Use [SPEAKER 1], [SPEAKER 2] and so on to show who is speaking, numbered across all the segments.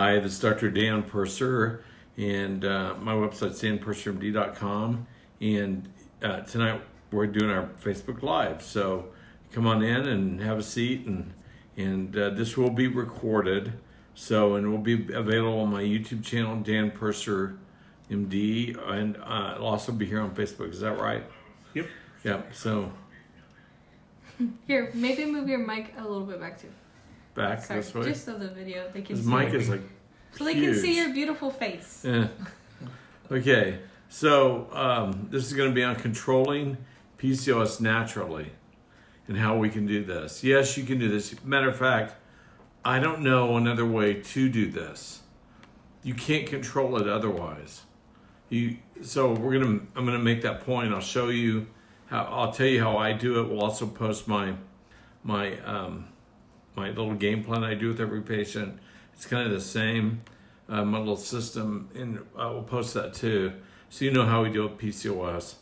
[SPEAKER 1] Hi, this is Dr. Dan Purser, and my website's danpursermd.com. And tonight we're doing our Facebook Live. So come on in and have a seat, and this will be recorded. So, and it will be available on my YouTube channel, Dan Purser MD, and it'll also be here on Facebook. Is that right?
[SPEAKER 2] Yep.
[SPEAKER 1] Yeah. So
[SPEAKER 3] here, maybe move your mic a little bit back too.
[SPEAKER 1] Back
[SPEAKER 3] Sorry,
[SPEAKER 1] this way.
[SPEAKER 3] just so the video they can
[SPEAKER 1] This
[SPEAKER 3] see.
[SPEAKER 1] mic is like
[SPEAKER 3] so they
[SPEAKER 1] huge.
[SPEAKER 3] can see your beautiful face.
[SPEAKER 1] Yeah. Okay. So this is going to be on controlling PCOS naturally and how we can do this. Yes, you can do this. Matter of fact, I don't know another way to do this. You can't control it otherwise. So I'm gonna make that point. I'll show you how. I'll tell you how I do it. We'll also post my little game plan I do with every patient. It's kind of the same, my little system, and we'll post that too, so you know how we deal with PCOS.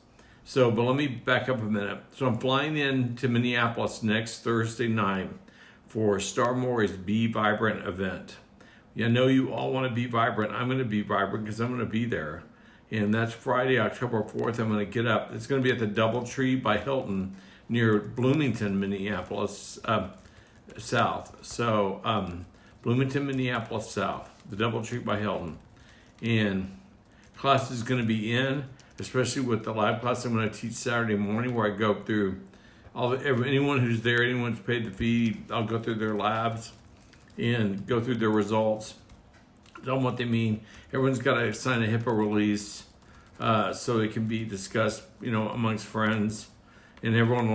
[SPEAKER 1] So, but let me back up a minute. So I'm flying in to Minneapolis next Thursday night for Star Mori's Be Vibrant event. I know you all want to be vibrant. I'm going to be vibrant because I'm going to be there. And that's Friday, October 4th. I'm going to get up. It's going to be at the DoubleTree by Hilton near Bloomington, Minneapolis, South. So Bloomington, Minneapolis, South, the DoubleTree by Hilton. And class is going to be in, especially with the lab class I'm going to teach Saturday morning, where I go through anyone who's there, anyone who's paid the fee. I'll go through their labs and go through their results, tell them what they mean. Everyone's got to sign a HIPAA release so it can be discussed, amongst friends, and everyone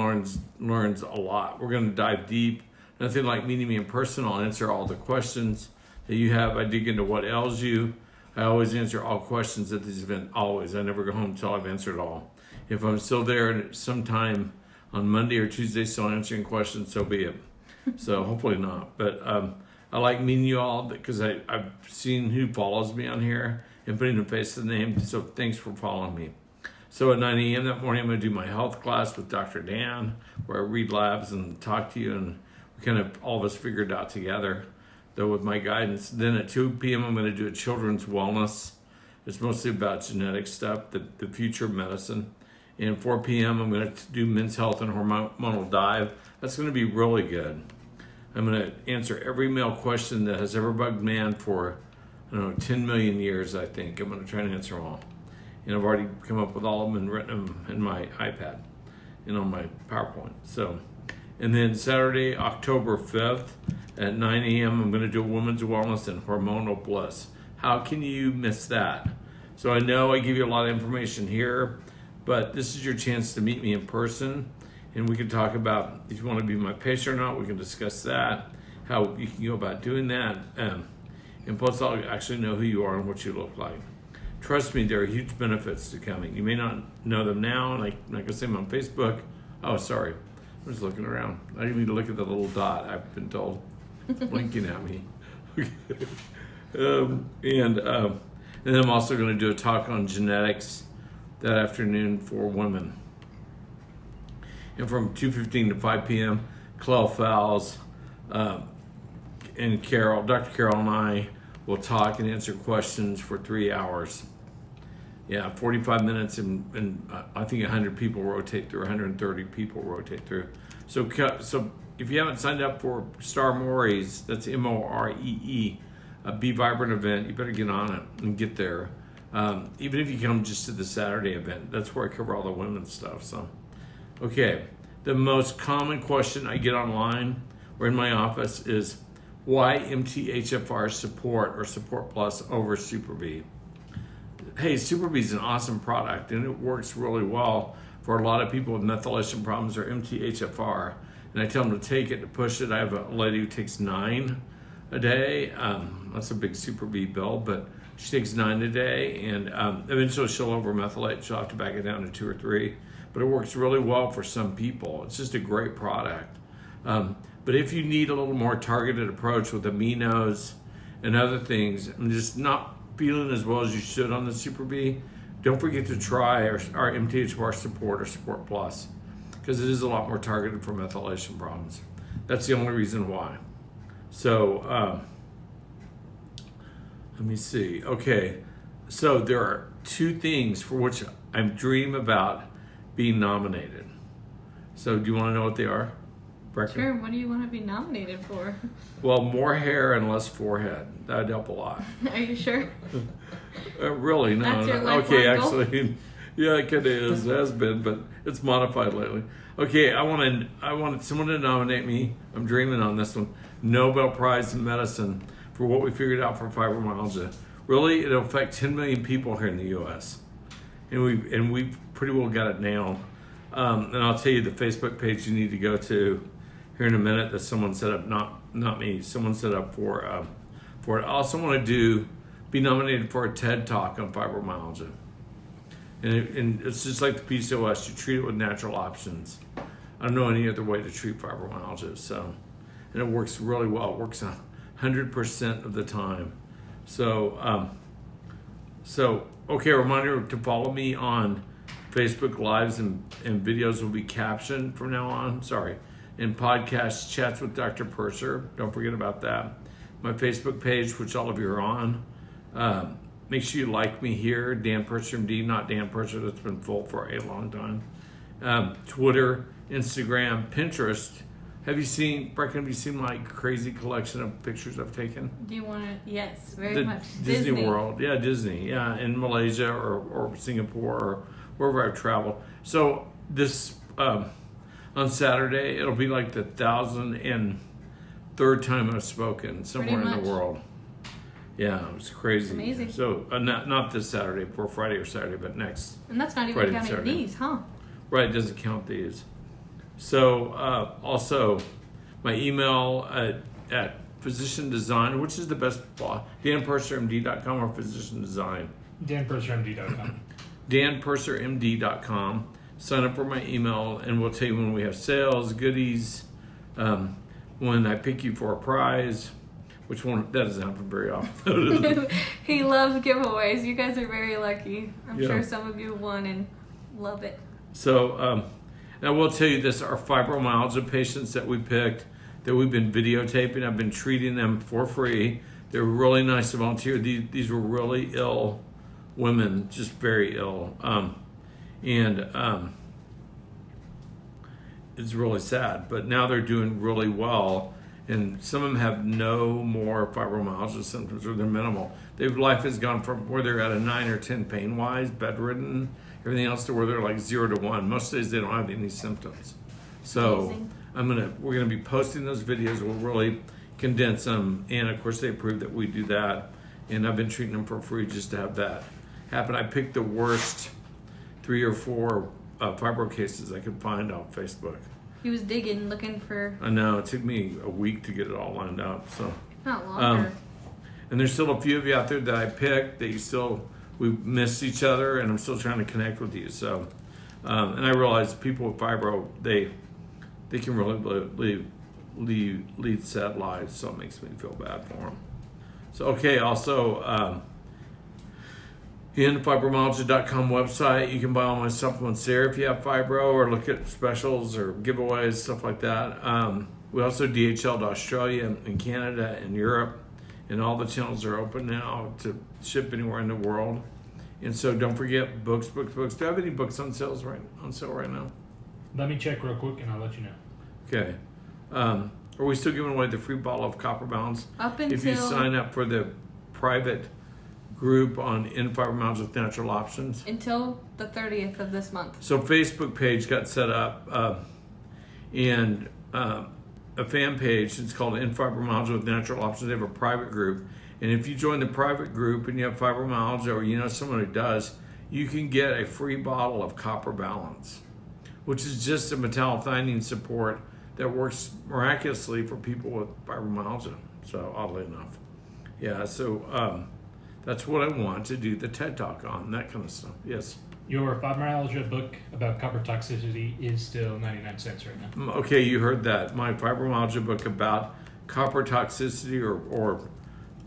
[SPEAKER 1] learns a lot. We're going to dive deep. Nothing like meeting me in person. I'll answer all the questions that you have. I dig into what ails you. I always answer all questions at this event, always. I never go home until I've answered all. If I'm still there sometime on Monday or Tuesday still answering questions, so be it. So hopefully not. But I like meeting you all because I've seen who follows me on here and putting a face to the name. So thanks for following me. So at 9 a.m. that morning, I'm going to do my health class with Dr. Dan, where I read labs and talk to you, and we kind of all of us figured it out together, though with my guidance. Then at 2 p.m., I'm going to do a children's wellness. It's mostly about genetic stuff, the future of medicine. And 4 p.m., I'm going to do men's health and hormonal dive. That's going to be really good. I'm going to answer every male question that has ever bugged man for, 10 million years, I think. I'm going to try and answer them all. And I've already come up with all of them and written them in my iPad and on my PowerPoint. So, and then Saturday, October 5th at 9 a.m., I'm going to do women's wellness and hormonal bliss. How can you miss that? So I know I give you a lot of information here, but this is your chance to meet me in person. And we can talk about if you want to be my patient or not. We can discuss that, how you can go about doing that. And plus, I'll actually know who you are and what you look like. Trust me, there are huge benefits to coming. You may not know them now, and I can see them on Facebook. Oh, sorry. I'm just looking around. I need to look at the little dot, I've been told, blinking at me. And then I'm also going to do a talk on genetics that afternoon for women. And from 2:15 to 5 p.m., Clell Fowles and Carol, Dr. Carol and I will talk and answer questions for 3 hours. Yeah, 45 minutes, and I think 100 people rotate through, 130 people rotate through. So if you haven't signed up for Star Mori's, that's MOREE, a Be Vibrant event, you better get on it and get there. Even if you come just to the Saturday event, that's where I cover all the women's stuff. So. Okay, the most common question I get online or in my office is why MTHFR support or Support Plus over Super B? Hey, Super B is an awesome product and it works really well for a lot of people with methylation problems or MTHFR. And I tell them to take it, to push it. I have a lady who takes 9 a day. That's a big Super B bill, but she takes 9 a day, and eventually she'll over-methylate. She'll have to back it down to 2 or 3. But it works really well for some people. It's just a great product. But if you need a little more targeted approach with aminos and other things, and just not feeling as well as you should on the Super B, don't forget to try our MTHFR support or Support Plus, because it is a lot more targeted for methylation problems. That's the only reason why. So Let me see. Okay, so there are two things for which I'm dreaming about being nominated. So do you want to know what they are? Brecken?
[SPEAKER 3] Sure. What do you want to be nominated for?
[SPEAKER 1] Well, more hair and less forehead. That'd help a lot.
[SPEAKER 3] Are you sure?
[SPEAKER 1] Really? No.
[SPEAKER 3] That's your
[SPEAKER 1] no.
[SPEAKER 3] lifelong
[SPEAKER 1] Okay,
[SPEAKER 3] goal?
[SPEAKER 1] actually, yeah, it kind of is. It has been, but it's modified lately. Okay, I want someone to nominate me. I'm dreaming on this one. Nobel Prize in Medicine for what we figured out for fibromyalgia. Really, it'll affect 10 million people here in the U.S. And we've pretty well got it nailed. And I'll tell you the Facebook page you need to go to here in a minute that someone set up, not me. Someone set up for it. I also want to be nominated for a TED Talk on fibromyalgia. And it's just like the PCOS. You treat it with natural options. I don't know any other way to treat fibromyalgia. So, and it works really well. It works 100% of the time. So, okay, a reminder to follow me on Facebook Lives and videos will be captioned from now on. Sorry. And podcast chats with Dr. Purser. Don't forget about that. My Facebook page, which all of you are on. Make sure you like me here, Dan Purser MD, not Dan Purser. That's been full for a long time. Twitter, Instagram, Pinterest. Have you seen my crazy collection of pictures I've taken?
[SPEAKER 3] Do you want to? Yes, very much.
[SPEAKER 1] Disney World. Yeah, Disney. Yeah, in Malaysia or Singapore or wherever I've traveled. So this, on Saturday, it'll be like the 1,003rd time I've spoken somewhere in the world. Yeah, it was crazy.
[SPEAKER 3] Amazing.
[SPEAKER 1] So not this Saturday, before Friday or Saturday, but next.
[SPEAKER 3] And that's not even
[SPEAKER 1] Friday,
[SPEAKER 3] counting
[SPEAKER 1] Saturday.
[SPEAKER 3] these, huh?
[SPEAKER 1] Right, it doesn't count these. So also, my email at Physician Design, which is the best blog, danpursermd.com or Physician Design.
[SPEAKER 2] danpursermd.com.
[SPEAKER 1] danpursermd.com. Sign up for my email, and we'll tell you when we have sales, goodies, when I pick you for a prize. Which one? That doesn't happen very often.
[SPEAKER 3] He loves giveaways. You guys are very lucky. I'm
[SPEAKER 1] Yeah.
[SPEAKER 3] sure some of you won and love it.
[SPEAKER 1] So, and I will tell you this, our fibromyalgia patients that we picked, that we've been videotaping, I've been treating them for free. They're really nice to volunteer. These were really ill women, just very ill. It's really sad, but now they're doing really well. And some of them have no more fibromyalgia symptoms, or they're minimal. Their life has gone from where they're at a 9 or 10 pain-wise, bedridden, everything else, to where they're like 0 to 1. Most days they don't have any symptoms. So
[SPEAKER 3] Amazing.
[SPEAKER 1] we're gonna be posting those videos. We'll really condense them, and of course they approve that we do that. And I've been treating them for free just to have that happen. I picked the worst 3 or 4 fibro cases I could find on Facebook.
[SPEAKER 3] He was digging, looking for.
[SPEAKER 1] I know, it took me a week to get it all lined up. So,
[SPEAKER 3] Not longer.
[SPEAKER 1] and there's still a few of you out there that I picked that we missed each other, and I'm still trying to connect with you. So, and I realize people with fibro, they can really lead sad lives. So it makes me feel bad for them. So, okay, also, in fibromyalgia.com website, you can buy all my supplements there if you have fibro, or look at specials or giveaways, stuff like that. We also DHL to Australia and Canada and Europe, and all the channels are open now to ship anywhere in the world. And so don't forget books. Do I have any books on sale right now?
[SPEAKER 2] Let me check real quick and I'll let you know.
[SPEAKER 1] Okay. Are we still giving away the free bottle of Copper Balance?
[SPEAKER 3] Up until.
[SPEAKER 1] If you sign up for the private group on In Fibromyalgia with Natural Options.
[SPEAKER 3] Until the 30th of this month.
[SPEAKER 1] So Facebook page got set up, and a fan page. It's called In Fibromyalgia with Natural Options. They have a private group, and if you join the private group and you have fibromyalgia, or you know someone who does, you can get a free bottle of Copper Balance, which is just a metallothionein support that works miraculously for people with fibromyalgia. So oddly enough, yeah. So that's what I want to do the TED Talk on, that kind of stuff. Yes.
[SPEAKER 2] Your fibromyalgia book about copper toxicity is still 99 cents right now.
[SPEAKER 1] Okay, you heard that. My fibromyalgia book about copper toxicity or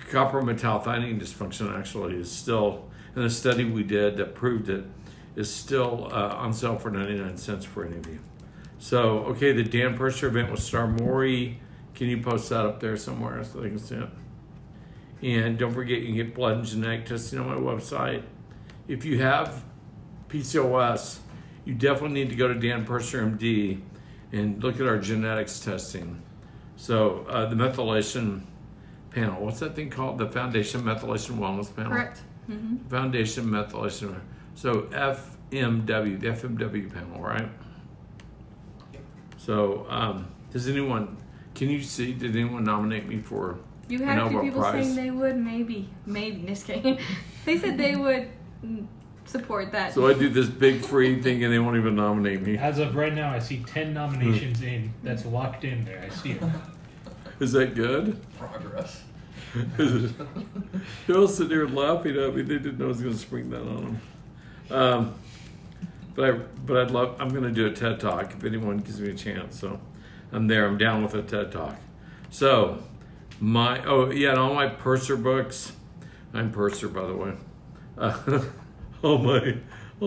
[SPEAKER 1] copper metallothionein dysfunction actually is still, in a study we did that proved it, is still on sale for 99 cents for any of you. So, okay, the Dan Purser event with Star Mori. Can you post that up there somewhere so they can see it? And don't forget, you can get blood and genetic testing on my website. If you have PCOS, you definitely need to go to Dan Purser, MD, and look at our genetics testing. So the methylation panel, what's that thing called? The Foundation Methylation Wellness Panel?
[SPEAKER 3] Correct.
[SPEAKER 1] Foundation Methylation. So FMW, the FMW panel, right? So does anyone, can you see, did anyone nominate me for
[SPEAKER 3] You
[SPEAKER 1] a
[SPEAKER 3] had a few
[SPEAKER 1] Nobel
[SPEAKER 3] people
[SPEAKER 1] Prize?
[SPEAKER 3] saying they would, maybe, just kidding. They said they would support that.
[SPEAKER 1] So I do this big free thing and they won't even nominate me.
[SPEAKER 2] As of right now, I see 10 nominations in. That's locked in there. I see it.
[SPEAKER 1] Is that good?
[SPEAKER 4] Progress.
[SPEAKER 1] They're all sitting there laughing at me. They didn't know I was going to spring that on them. But I'd love. I'm going to do a TED Talk if anyone gives me a chance. So I'm there. I'm down with a TED Talk. So and all my Purser books. I'm Purser, by the way. All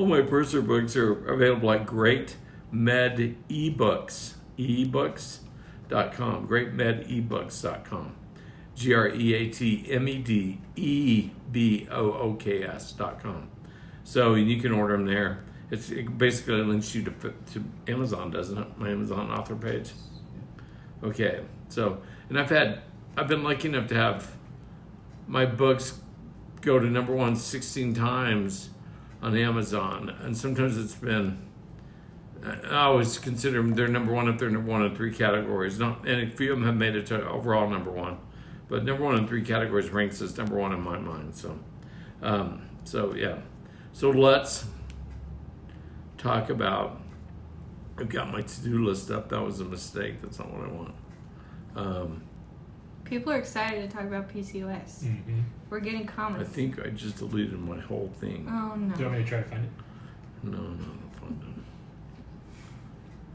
[SPEAKER 1] my Purser books are available at Great Med eBooks. eBooks.com. GreatMedEbooks.com. GreatMedEbooks.com. So you can order them there. It basically links you to Amazon, doesn't it? My Amazon author page. Okay. So, and I've been lucky enough to have my books go to #1 16 times on Amazon, and sometimes it's been. I always consider them they're #1 if they're #1 in 3 categories. And a few of them have made it to overall #1, but #1 in 3 categories ranks as #1 in my mind. So, yeah. So let's talk about. I've got my to-do list up. That was a mistake. That's not what I want.
[SPEAKER 3] People are excited to talk about PCOS.
[SPEAKER 2] Mm-hmm.
[SPEAKER 3] We're getting
[SPEAKER 1] I
[SPEAKER 3] comments.
[SPEAKER 1] think I just deleted my whole thing.
[SPEAKER 3] Oh no.
[SPEAKER 2] Do you want me to try to find it?
[SPEAKER 1] No, don't find it.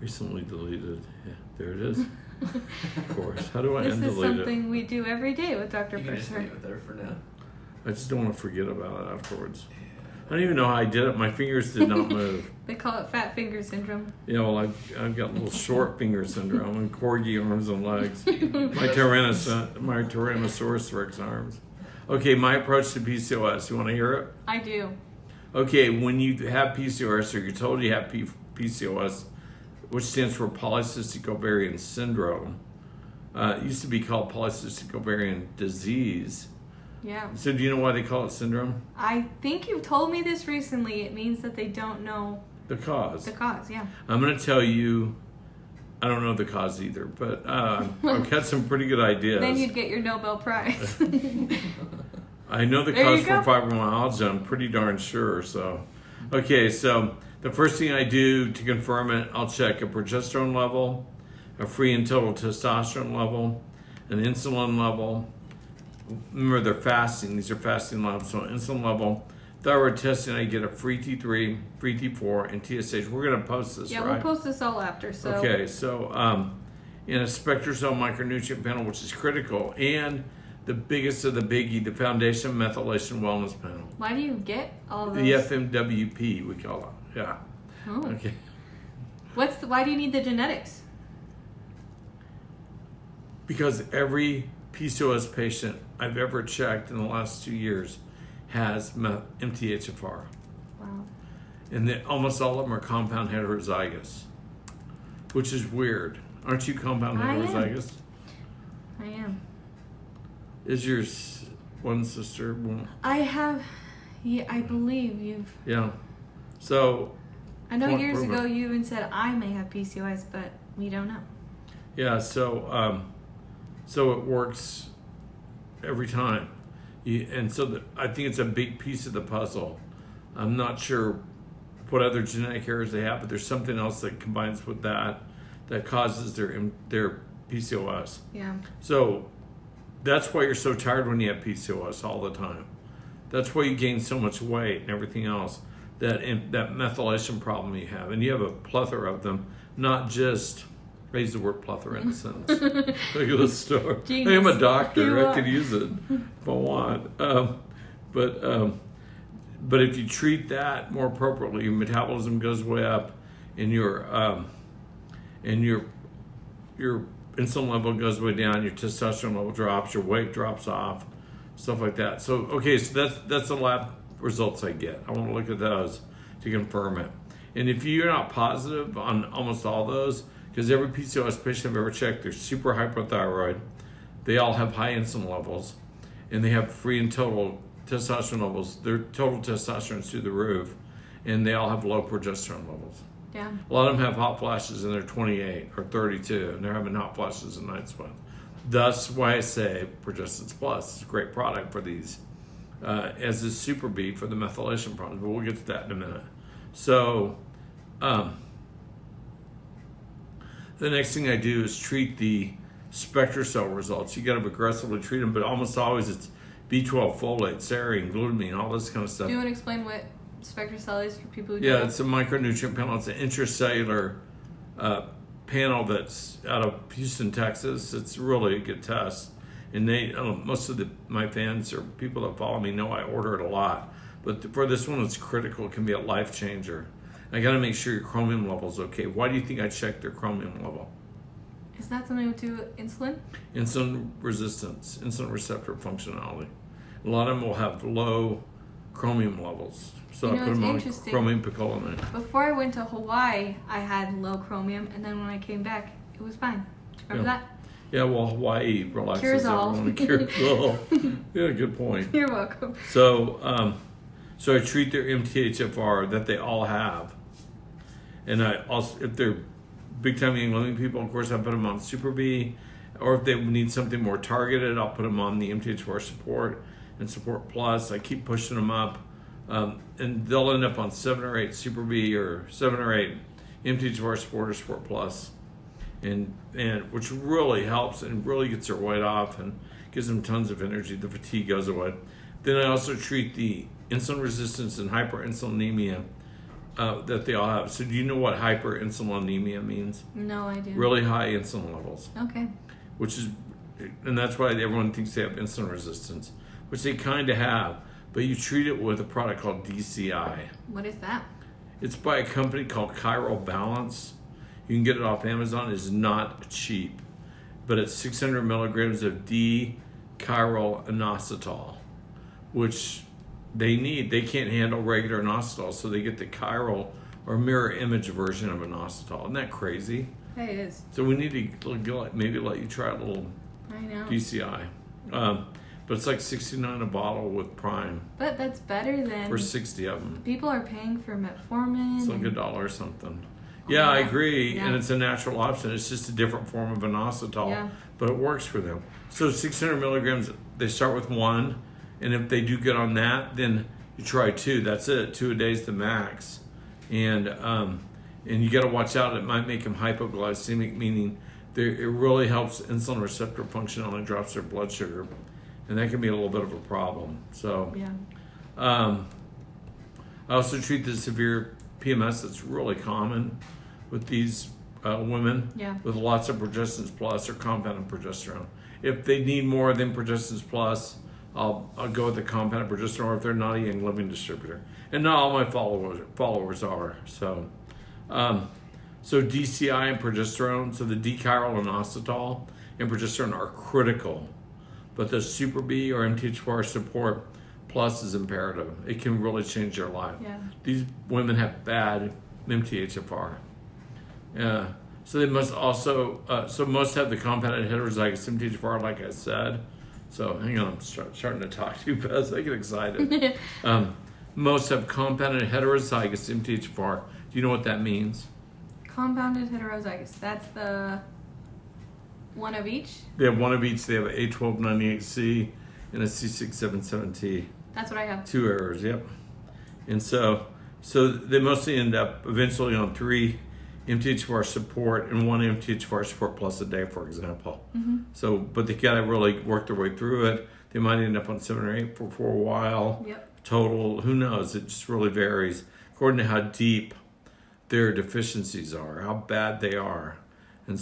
[SPEAKER 1] Recently deleted. Yeah, there it is. Of course. How do I
[SPEAKER 3] This is
[SPEAKER 1] undelete it?
[SPEAKER 3] something we do every day with Dr.
[SPEAKER 4] You can just
[SPEAKER 3] Purser.
[SPEAKER 4] leave it there for now.
[SPEAKER 1] I just don't want to forget about it afterwards. I don't even know how I did it. My fingers did not move.
[SPEAKER 3] They call it fat finger syndrome.
[SPEAKER 1] Yeah, well, I've got little short finger syndrome and corgi arms and legs. My Tyrannosaurus Rex arms. Okay, my approach to PCOS. You want to hear it?
[SPEAKER 3] I do.
[SPEAKER 1] Okay, when you have PCOS or you're told you have PCOS, which stands for Polycystic Ovarian Syndrome, it used to be called Polycystic Ovarian Disease.
[SPEAKER 3] Yeah.
[SPEAKER 1] So do you know why they call it syndrome?
[SPEAKER 3] I think you've told me this recently. It means that they don't know
[SPEAKER 1] The cause.
[SPEAKER 3] the cause, yeah.
[SPEAKER 1] I'm going to tell you, I don't know the cause either, but I've got some pretty good ideas.
[SPEAKER 3] Then you'd get your Nobel Prize.
[SPEAKER 1] I know the
[SPEAKER 3] There
[SPEAKER 1] cause
[SPEAKER 3] you
[SPEAKER 1] for
[SPEAKER 3] go.
[SPEAKER 1] fibromyalgia, I'm pretty darn sure. So, okay, so the first thing I do to confirm it, I'll check a progesterone level, a free and total testosterone level, an insulin level. Remember, they're fasting. These are fasting levels. So insulin level, thyroid testing, I get a free T3, free T4, and TSH. We're going to post this,
[SPEAKER 3] Yeah,
[SPEAKER 1] right?
[SPEAKER 3] we'll post this all after. So
[SPEAKER 1] Okay, so in a SpectraCell micronutrient panel, which is critical, and the biggest of the biggie, the Foundation Methylation Wellness Panel.
[SPEAKER 3] why do you get all those?
[SPEAKER 1] The FMWP, we call it. Yeah.
[SPEAKER 3] Oh.
[SPEAKER 1] Okay.
[SPEAKER 3] Why do you need the genetics?
[SPEAKER 1] Because every PCOS patient I've ever checked in the last 2 years has MTHFR.
[SPEAKER 3] Wow.
[SPEAKER 1] And almost all of them are compound heterozygous, which is weird. Aren't you compound
[SPEAKER 3] I am.
[SPEAKER 1] heterozygous?
[SPEAKER 3] I am.
[SPEAKER 1] Is your one sister? Well,
[SPEAKER 3] I have. Yeah, I believe you've.
[SPEAKER 1] yeah. So,
[SPEAKER 3] I know
[SPEAKER 1] Point
[SPEAKER 3] years
[SPEAKER 1] improvement.
[SPEAKER 3] ago you even said I may have PCOS, but we don't know.
[SPEAKER 1] yeah, so it works every time. I think it's a big piece of the puzzle. I'm not sure what other genetic errors they have, but there's something else that combines with that causes their PCOS.
[SPEAKER 3] Yeah.
[SPEAKER 1] So that's why you're so tired when you have PCOS all the time. That's why you gain so much weight and everything else. That methylation problem you have, and you have a plethora of them. Not just I use the word plethora in a sentence. Look at this store. I
[SPEAKER 3] Genius.
[SPEAKER 1] am a doctor.
[SPEAKER 3] You
[SPEAKER 1] I
[SPEAKER 3] are.
[SPEAKER 1] could use it if I want. But if you treat that more appropriately, your metabolism goes way up, and your insulin level goes way down, your testosterone level drops, your weight drops off. stuff like that. So okay, so that's the lab results I get. I want to look at those to confirm it. And if you're not positive on almost all those, because every PCOS patient I've ever checked, they're super hypothyroid, they all have high insulin levels, and they have free and total testosterone levels. Their total testosterone is through the roof, and they all have low progesterone levels.
[SPEAKER 3] Yeah.
[SPEAKER 1] A lot of them have hot flashes and they're 28 or 32, and they're having hot flashes and night sweats. That's why I say Progestins Plus is a great product for these, as is Super B for the methylation problems, but we'll get to that in a minute. So, the next thing I do is treat the SpectraCell results. You got to aggressively treat them, but almost always it's B12, folate, serine, glutamine, all this kind of stuff.
[SPEAKER 3] Do you want to explain what SpectraCell is for people who
[SPEAKER 1] Yeah,
[SPEAKER 3] don't?
[SPEAKER 1] it's a micronutrient panel. It's an intracellular panel that's out of Houston, Texas. It's really a good test. And they, most of my fans or people that follow me know I order it a lot. But for this one, it's critical. It can be a life changer. I got to make sure your chromium level's okay. Why do you think I check their chromium level?
[SPEAKER 3] Is that something to do with insulin?
[SPEAKER 1] Insulin resistance, insulin receptor functionality. A lot of them will have low chromium levels. So I put them on chromium picolinate.
[SPEAKER 3] Before I went to Hawaii, I had low chromium, and then when I came back, it was fine. Remember that?
[SPEAKER 1] Yeah, well, Hawaii relaxes
[SPEAKER 3] Cures all.
[SPEAKER 1] everyone. Cures all. Yeah, good point.
[SPEAKER 3] You're welcome.
[SPEAKER 1] So, so I treat their MTHFR that they all have, and I also, if they're big time young living people, of course, I put them on Super B, or if they need something more targeted, I'll put them on the MTHFR Support and Support Plus. I keep pushing them up, and they'll end up on 7 or 8 Super B or 7 or 8 MTHFR Support or Support Plus, and which really helps and really gets their weight off and gives them tons of energy. The fatigue goes away. Then I also treat the insulin resistance and hyperinsulinemia that they all have. So do you know what hyperinsulinemia means?
[SPEAKER 3] No idea.
[SPEAKER 1] Really high insulin levels.
[SPEAKER 3] Okay.
[SPEAKER 1] Which is, and that's why everyone thinks they have insulin resistance, which they kind of have, but you treat it with a product called DCI.
[SPEAKER 3] What is that?
[SPEAKER 1] It's by a company called Chiral Balance. You can get it off Amazon. It's not cheap, but it's 600 milligrams of D-chiral inositol, which they need. They can't handle regular inositol, so they get the chiral or mirror image version of inositol. Isn't that crazy?
[SPEAKER 3] Hey, it is.
[SPEAKER 1] So we need to maybe let you try a little
[SPEAKER 3] I know.
[SPEAKER 1] DCI. But it's like $69 a bottle with Prime
[SPEAKER 3] But that's better than
[SPEAKER 1] for 60 of them.
[SPEAKER 3] people are paying for metformin.
[SPEAKER 1] It's like $1 or something. Yeah, I agree,
[SPEAKER 3] Yeah.
[SPEAKER 1] and it's a natural option. It's just a different form of inositol,
[SPEAKER 3] Yeah.
[SPEAKER 1] but it works for them. So 600 milligrams, they start with 1, and if they do good on that, then you try 2. That's it. 2 a day is the max, and you got to watch out. It might make them hypoglycemic, meaning it really helps insulin receptor function and drops their blood sugar, and that can be a little bit of a problem. So,
[SPEAKER 3] Yeah.
[SPEAKER 1] I also treat the severe PMS that's really common with these women
[SPEAKER 3] Yeah.
[SPEAKER 1] with lots of Progestins Plus or compounded progesterone. If they need more than Progestins Plus, I'll go with the compounded progesterone, or if they're not a young living distributor. And not all my followers are. So DCI and progesterone, so the D-chiral inositol and progesterone are critical, but the Super B or MTHFR Support Plus is imperative. It can really change their life.
[SPEAKER 3] Yeah.
[SPEAKER 1] These women have bad MTHFR. So they must also, so most have the compounded heterozygous MTHFR, like I said. So hang on, I'm starting to talk too fast. I get excited. Most have compounded heterozygous MTHFR. Do you know what that means?
[SPEAKER 3] Compounded heterozygous. That's the one of each?
[SPEAKER 1] They have one of each. They have an A1298C and a C677T.
[SPEAKER 3] That's what I have.
[SPEAKER 1] 2 errors, yep. And so they mostly end up eventually on 3 MTHFR Support and 1 MTHFR Support Plus a day, for example.
[SPEAKER 3] Mm-hmm.
[SPEAKER 1] So, but they gotta really work their way through it. They might end up on 7 or 8 for a while.
[SPEAKER 3] Yep.
[SPEAKER 1] Total, who knows? It just really varies according to how deep their deficiencies are, how bad they are. And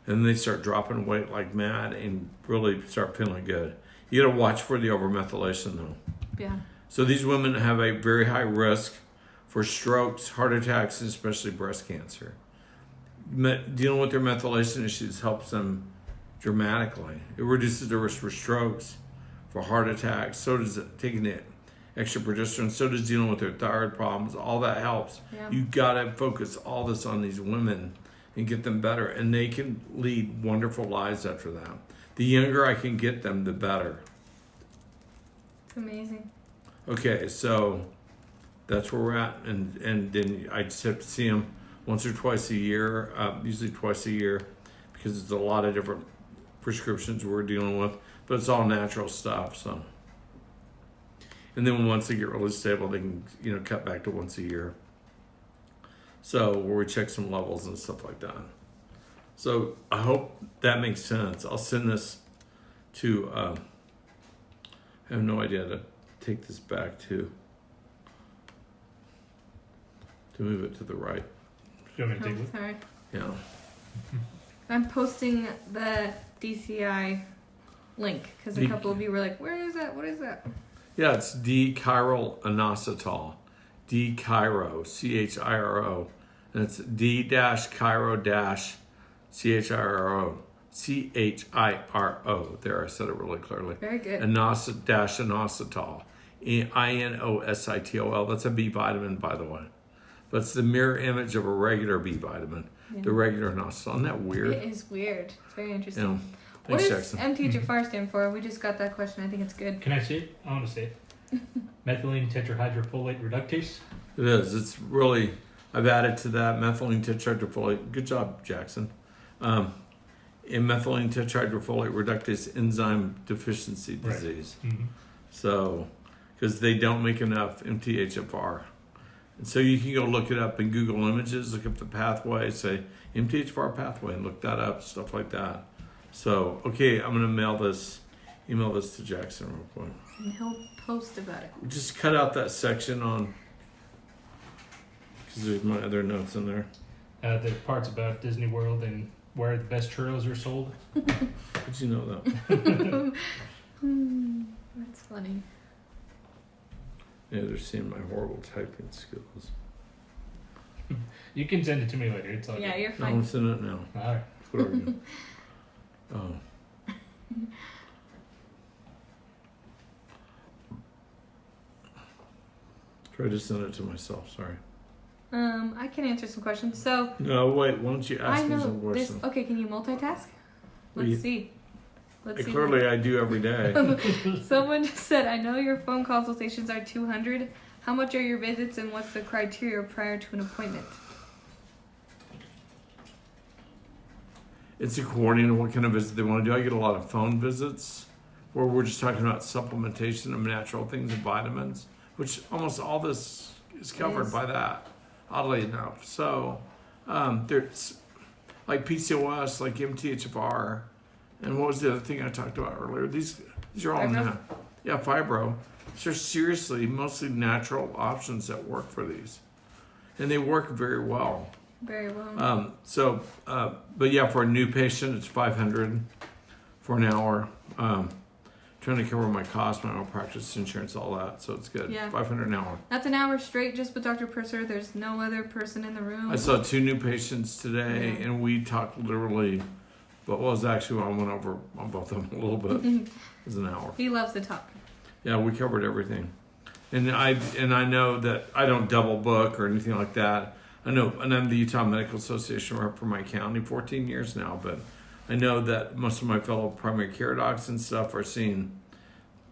[SPEAKER 1] then they start dropping weight like mad and really start feeling good. You gotta watch for the overmethylation though.
[SPEAKER 3] Yeah.
[SPEAKER 1] So these women have a very high risk for strokes, heart attacks, and especially breast cancer. Dealing with their methylation issues helps them dramatically. It reduces the risk for strokes, for heart attacks. So does taking the extra progesterone. So does dealing with their thyroid problems. All that helps.
[SPEAKER 3] Yeah.
[SPEAKER 1] You got to focus all this on these women and get them better. And they can lead wonderful lives after that. The younger I can get them, the better.
[SPEAKER 3] It's amazing.
[SPEAKER 1] Okay, so that's where we're at. And then I just have to see them once or twice a year, usually twice a year, because it's a lot of different prescriptions we're dealing with, but it's all natural stuff. So, and then once they get really stable, they can cut back to once a year. So where we check some levels and stuff like that. So I hope that makes sense. I'll send this to. I have no idea to take this back to move it to the right.
[SPEAKER 2] Do you want me to take it?
[SPEAKER 3] Sorry.
[SPEAKER 1] Yeah.
[SPEAKER 3] I'm posting the DCI link because a couple of you were like, "Where is that? What is that?"
[SPEAKER 1] Yeah, it's D-chiral inositol. D-chiro, C-H-I-R-O. And it's D-chiro-C-H-I-R-O. C-H-I-R-O. There, I said it really clearly.
[SPEAKER 3] Very good.
[SPEAKER 1] Inositol. I-N-O-S-I-T-O-L. That's a B vitamin, by the way. But it's the mirror image of a regular B vitamin.
[SPEAKER 3] Yeah.
[SPEAKER 1] The regular inositol. Isn't that weird?
[SPEAKER 3] It is weird. It's very interesting.
[SPEAKER 1] Yeah.
[SPEAKER 3] What
[SPEAKER 1] Thanks,
[SPEAKER 3] does
[SPEAKER 1] Jackson.
[SPEAKER 3] MTHFR stand for? We just got that question. I think it's good.
[SPEAKER 2] Can I say it? I want to say it. Methylene tetrahydrofolate reductase.
[SPEAKER 1] It is. It's really, I've added to that methylene tetrahydrofolate. Good job, Jackson. In methylene tetrahydrofolate reductase enzyme deficiency disease.
[SPEAKER 2] Right. Mm-hmm.
[SPEAKER 1] So, because they don't make enough MTHFR. And so you can go look it up in Google Images, look up the pathway, say MTHFR pathway, and look that up, stuff like that. So, okay, I'm going to email this to Jackson real quick.
[SPEAKER 3] And he'll post about it.
[SPEAKER 1] Just cut out that section on, because there's my other notes in there.
[SPEAKER 2] The parts about Disney World and where the best churros are sold.
[SPEAKER 1] How'd you know that?
[SPEAKER 3] That's funny.
[SPEAKER 1] Yeah, they're seeing my horrible typing skills.
[SPEAKER 2] You can send it to me later. It's all
[SPEAKER 3] Yeah,
[SPEAKER 2] good.
[SPEAKER 3] you're
[SPEAKER 1] No,
[SPEAKER 3] fine.
[SPEAKER 1] I'm sending it now.
[SPEAKER 2] All right.
[SPEAKER 1] Whatever you Oh. Try to send it to myself, sorry.
[SPEAKER 3] I can answer some questions. So
[SPEAKER 1] No, wait, why don't you
[SPEAKER 3] I
[SPEAKER 1] ask me
[SPEAKER 3] know
[SPEAKER 1] some
[SPEAKER 3] this.
[SPEAKER 1] questions?
[SPEAKER 3] Okay, can you multitask?
[SPEAKER 1] Well,
[SPEAKER 3] Let's see. Let's see.
[SPEAKER 1] Clearly I do every day.
[SPEAKER 3] Someone just said, "I know your phone consultations are 200. How much are your visits, and what's the criteria prior to an appointment?"
[SPEAKER 1] It's according to what kind of visit they want to do. I get a lot of phone visits where we're just talking about supplementation of natural things and vitamins, which almost all this is covered
[SPEAKER 3] Yes.
[SPEAKER 1] by that, oddly enough. So there's like PCOS, like MTHFR, and what was the other thing I talked about earlier? These are all
[SPEAKER 3] Fibro?
[SPEAKER 1] fibro. These are seriously mostly natural options that work for these, and they work very well.
[SPEAKER 3] Very well.
[SPEAKER 1] But yeah, for a new patient, it's $500 for an hour. Trying to cover my costs, my malpractice insurance, all that. So it's good.
[SPEAKER 3] Yeah.
[SPEAKER 1] $500 an hour.
[SPEAKER 3] That's an hour straight just with Dr. Purser. There's no other person in the room.
[SPEAKER 1] I saw 2 new patients today,
[SPEAKER 3] Yeah.
[SPEAKER 1] and we talked literally, but was actually I went over on both of them a little bit. It was an hour.
[SPEAKER 3] He loves to talk.
[SPEAKER 1] Yeah, we covered everything, and I know that I don't double book or anything like that. I know, and I'm the Utah Medical Association rep for my county, 14 years now, but I know that most of my fellow primary care docs and stuff are seeing,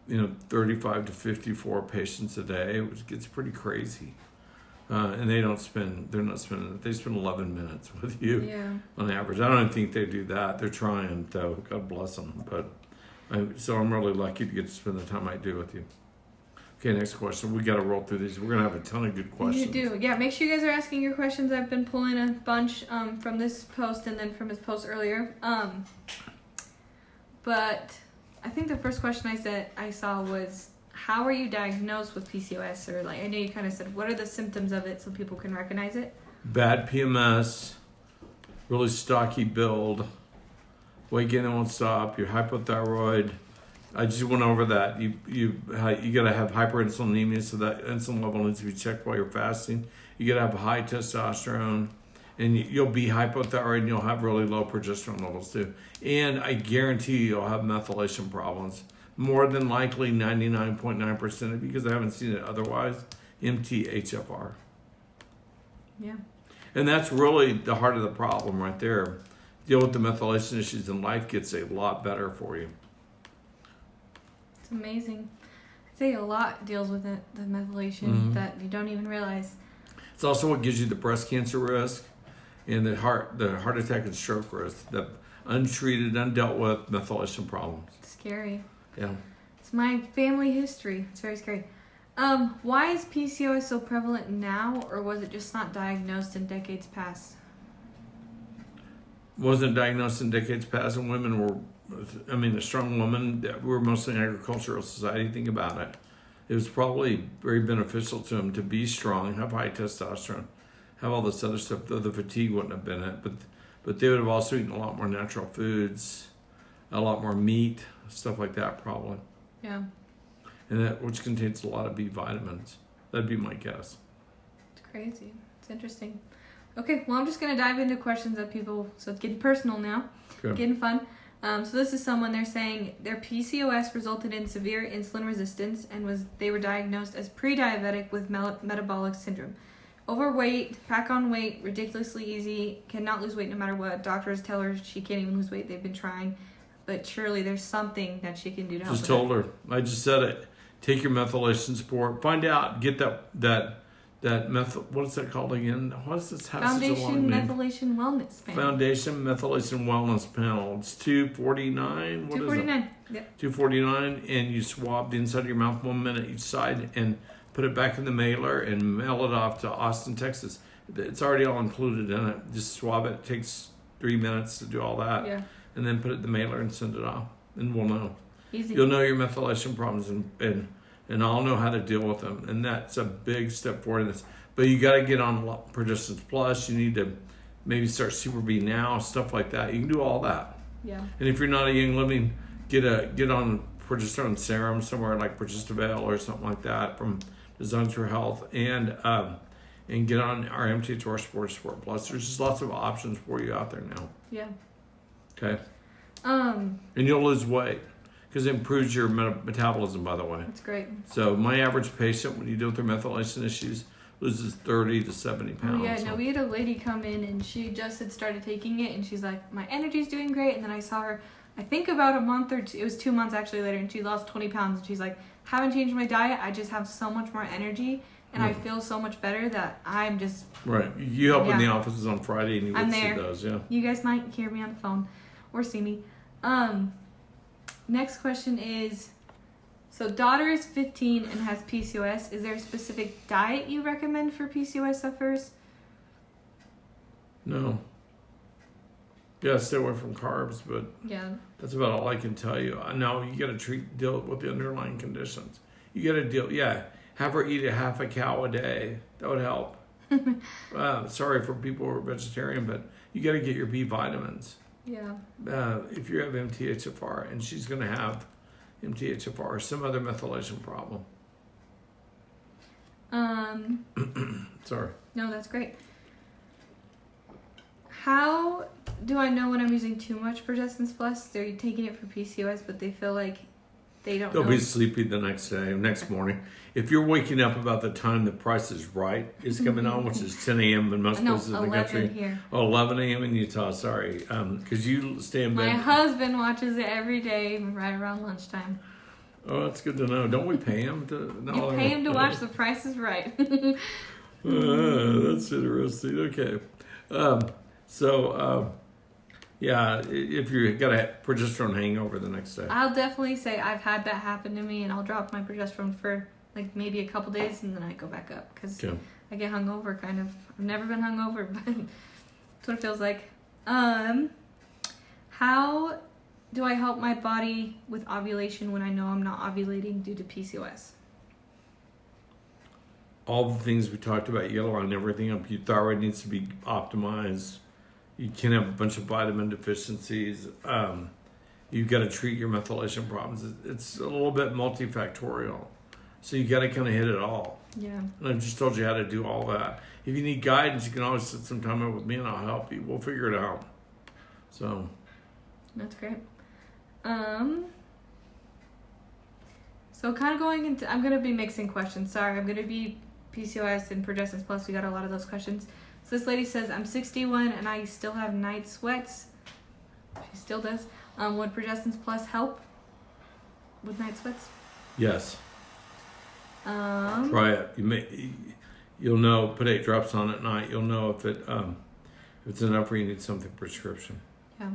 [SPEAKER 1] 35 to 54 patients a day, which gets pretty crazy. And they spend 11 minutes with you
[SPEAKER 3] Yeah.
[SPEAKER 1] on average. I don't think they do that. They're trying, though. God bless them. So I'm really lucky to get to spend the time I do with you. Okay, next question. We got to roll through these. We're going to have a ton of good questions.
[SPEAKER 3] You do. Yeah, make sure you guys are asking your questions. I've been pulling a bunch from this post and then from his post earlier. But I think the first question I saw was, how are you diagnosed with PCOS? Or I know you kind of said, what are the symptoms of it so people can recognize it?
[SPEAKER 1] Bad PMS, really stocky build, weight gain that won't stop, you're hypothyroid. I just went over that. You got to have hyperinsulinemia, so that insulin level needs to be checked while you're fasting. You got to have high testosterone, and you'll be hypothyroid, and you'll have really low progesterone levels too. And I guarantee you'll have methylation problems. more than likely 99.9% because I haven't seen it otherwise, MTHFR.
[SPEAKER 3] Yeah.
[SPEAKER 1] And that's really the heart of the problem right there. Deal with the methylation issues and life gets a lot better for you.
[SPEAKER 3] It's amazing. I'd say a lot deals with it, the methylation that you don't even realize.
[SPEAKER 1] It's also what gives you the breast cancer risk and the heart attack and stroke risk, the untreated, undealt with methylation problems.
[SPEAKER 3] It's scary.
[SPEAKER 1] Yeah.
[SPEAKER 3] It's my family history. It's very scary. Why is PCOS so prevalent now, or was it just not diagnosed in decades past?
[SPEAKER 1] Wasn't diagnosed in decades past, and women were, a strong woman, we were mostly an agricultural society. Think about it. It was probably very beneficial to them to be strong, have high testosterone, have all this other stuff, though the fatigue wouldn't have been it. But they would have also eaten a lot more natural foods, a lot more meat, stuff like that probably.
[SPEAKER 3] Yeah.
[SPEAKER 1] And that which contains a lot of B vitamins. That'd be my guess.
[SPEAKER 3] It's crazy. It's interesting. Okay, well, I'm just going to dive into questions that people, so it's getting personal now,
[SPEAKER 1] Okay.
[SPEAKER 3] getting fun. So this is someone, they're saying their PCOS resulted in severe insulin resistance and they were diagnosed as pre-diabetic with metabolic syndrome. Overweight, pack on weight, ridiculously easy, cannot lose weight no matter what. Doctors tell her she can't even lose weight. They've been trying, but surely there's something that she can do to help.
[SPEAKER 1] Just told her. I just said it. Take your methylation support. Find out. Get that methyl. What is that called again? What is this? Have such a long
[SPEAKER 3] Foundation
[SPEAKER 1] name?
[SPEAKER 3] Methylation Wellness Panel.
[SPEAKER 1] Foundation Methylation Wellness Panel. It's $249. What is it?
[SPEAKER 3] $249. Yep.
[SPEAKER 1] $249, and you swab the inside of your mouth 1 minute each side and put it back in the mailer and mail it off to Austin, Texas. It's already all included in it. Just swab it. It takes 3 minutes to do all that.
[SPEAKER 3] Yeah.
[SPEAKER 1] And then put it in the mailer and send it off. And we'll know.
[SPEAKER 3] Easy.
[SPEAKER 1] You'll know your methylation problems and I'll know how to deal with them. And that's a big step forward in this. But you got to get on Progestins Plus. You need to maybe start Super B now, stuff like that. You can do all that.
[SPEAKER 3] Yeah.
[SPEAKER 1] And if you're not a young living, get on progesterone serum somewhere like Progestavel or something like that from Designs for Health, and get on our MTHR Sport Plus. There's just lots of options for you out there now.
[SPEAKER 3] Yeah.
[SPEAKER 1] Okay. And you'll lose weight because it improves your metabolism, by the way.
[SPEAKER 3] That's great.
[SPEAKER 1] So my average patient, when you deal with their methylation issues, loses 30 to 70 pounds.
[SPEAKER 3] Oh, yeah, no, we had a lady come in and she just had started taking it and she's like, my energy's doing great. And then I saw her, I think about a month or two, it was 2 months actually later, and she lost 20 pounds. And she's like, haven't changed my diet. I just have so much more energy and I feel so much better that I'm just...
[SPEAKER 1] Right. You help in the offices on Friday and you
[SPEAKER 3] I'm
[SPEAKER 1] would see
[SPEAKER 3] there.
[SPEAKER 1] those, yeah.
[SPEAKER 3] You guys might hear me on the phone or see me. Next question is, so daughter is 15 and has PCOS. Is there a specific diet you recommend for PCOS sufferers?
[SPEAKER 1] No. Yeah, stay away from carbs, but
[SPEAKER 3] Yeah.
[SPEAKER 1] that's about all I can tell you. No, you got to deal with the underlying conditions. You got to have her eat a half a cow a day. That would help. Sorry for people who are vegetarian, but you got to get your B vitamins.
[SPEAKER 3] Yeah.
[SPEAKER 1] If you have MTHFR, and she's going to have MTHFR or some other methylation problem. Sorry.
[SPEAKER 3] No, that's great. How do I know when I'm using too much Progestins Plus? They're taking it for PCOS, but they feel like they'll
[SPEAKER 1] be sleepy the next morning. If you're waking up about the time the Price is Right is coming on, which is 10 a.m. in most places in the country.
[SPEAKER 3] Here.
[SPEAKER 1] Oh, 11 a.m. in Utah, sorry. Because you stay in bed.
[SPEAKER 3] My husband watches it every day right around lunchtime.
[SPEAKER 1] Oh, that's good to know. Don't we pay him to? No,
[SPEAKER 3] You pay him to watch The Price is Right.
[SPEAKER 1] That's interesting. Okay. If you got a progesterone hangover the next day.
[SPEAKER 3] I'll definitely say I've had that happen to me, and I'll drop my progesterone for like maybe a couple days, and then I go back up because I get hungover. Kind of. I've never been hungover, but that's what it feels like. How do I help my body with ovulation when I know I'm not ovulating due to PCOS?
[SPEAKER 1] All the things we talked about, you gotta line everything up. Your thyroid needs to be optimized. You can't have a bunch of vitamin deficiencies. You've got to treat your methylation problems. It's a little bit multifactorial. So you got to kind of hit it all.
[SPEAKER 3] Yeah.
[SPEAKER 1] And I've just told you how to do all that. If you need guidance, you can always sit some time up with me and I'll help you. We'll figure it out. So.
[SPEAKER 3] That's great. So kind of going into, I'm going to be mixing questions. Sorry, I'm going to be PCOS and Progestins Plus. We got a lot of those questions. So this lady says, I'm 61 and I still have night sweats. She still does. Would Progestins Plus help with night sweats?
[SPEAKER 1] Yes. Try it. You'll know. Put 8 drops on at night. You'll know if it's enough or you need something prescription.
[SPEAKER 3] Yeah.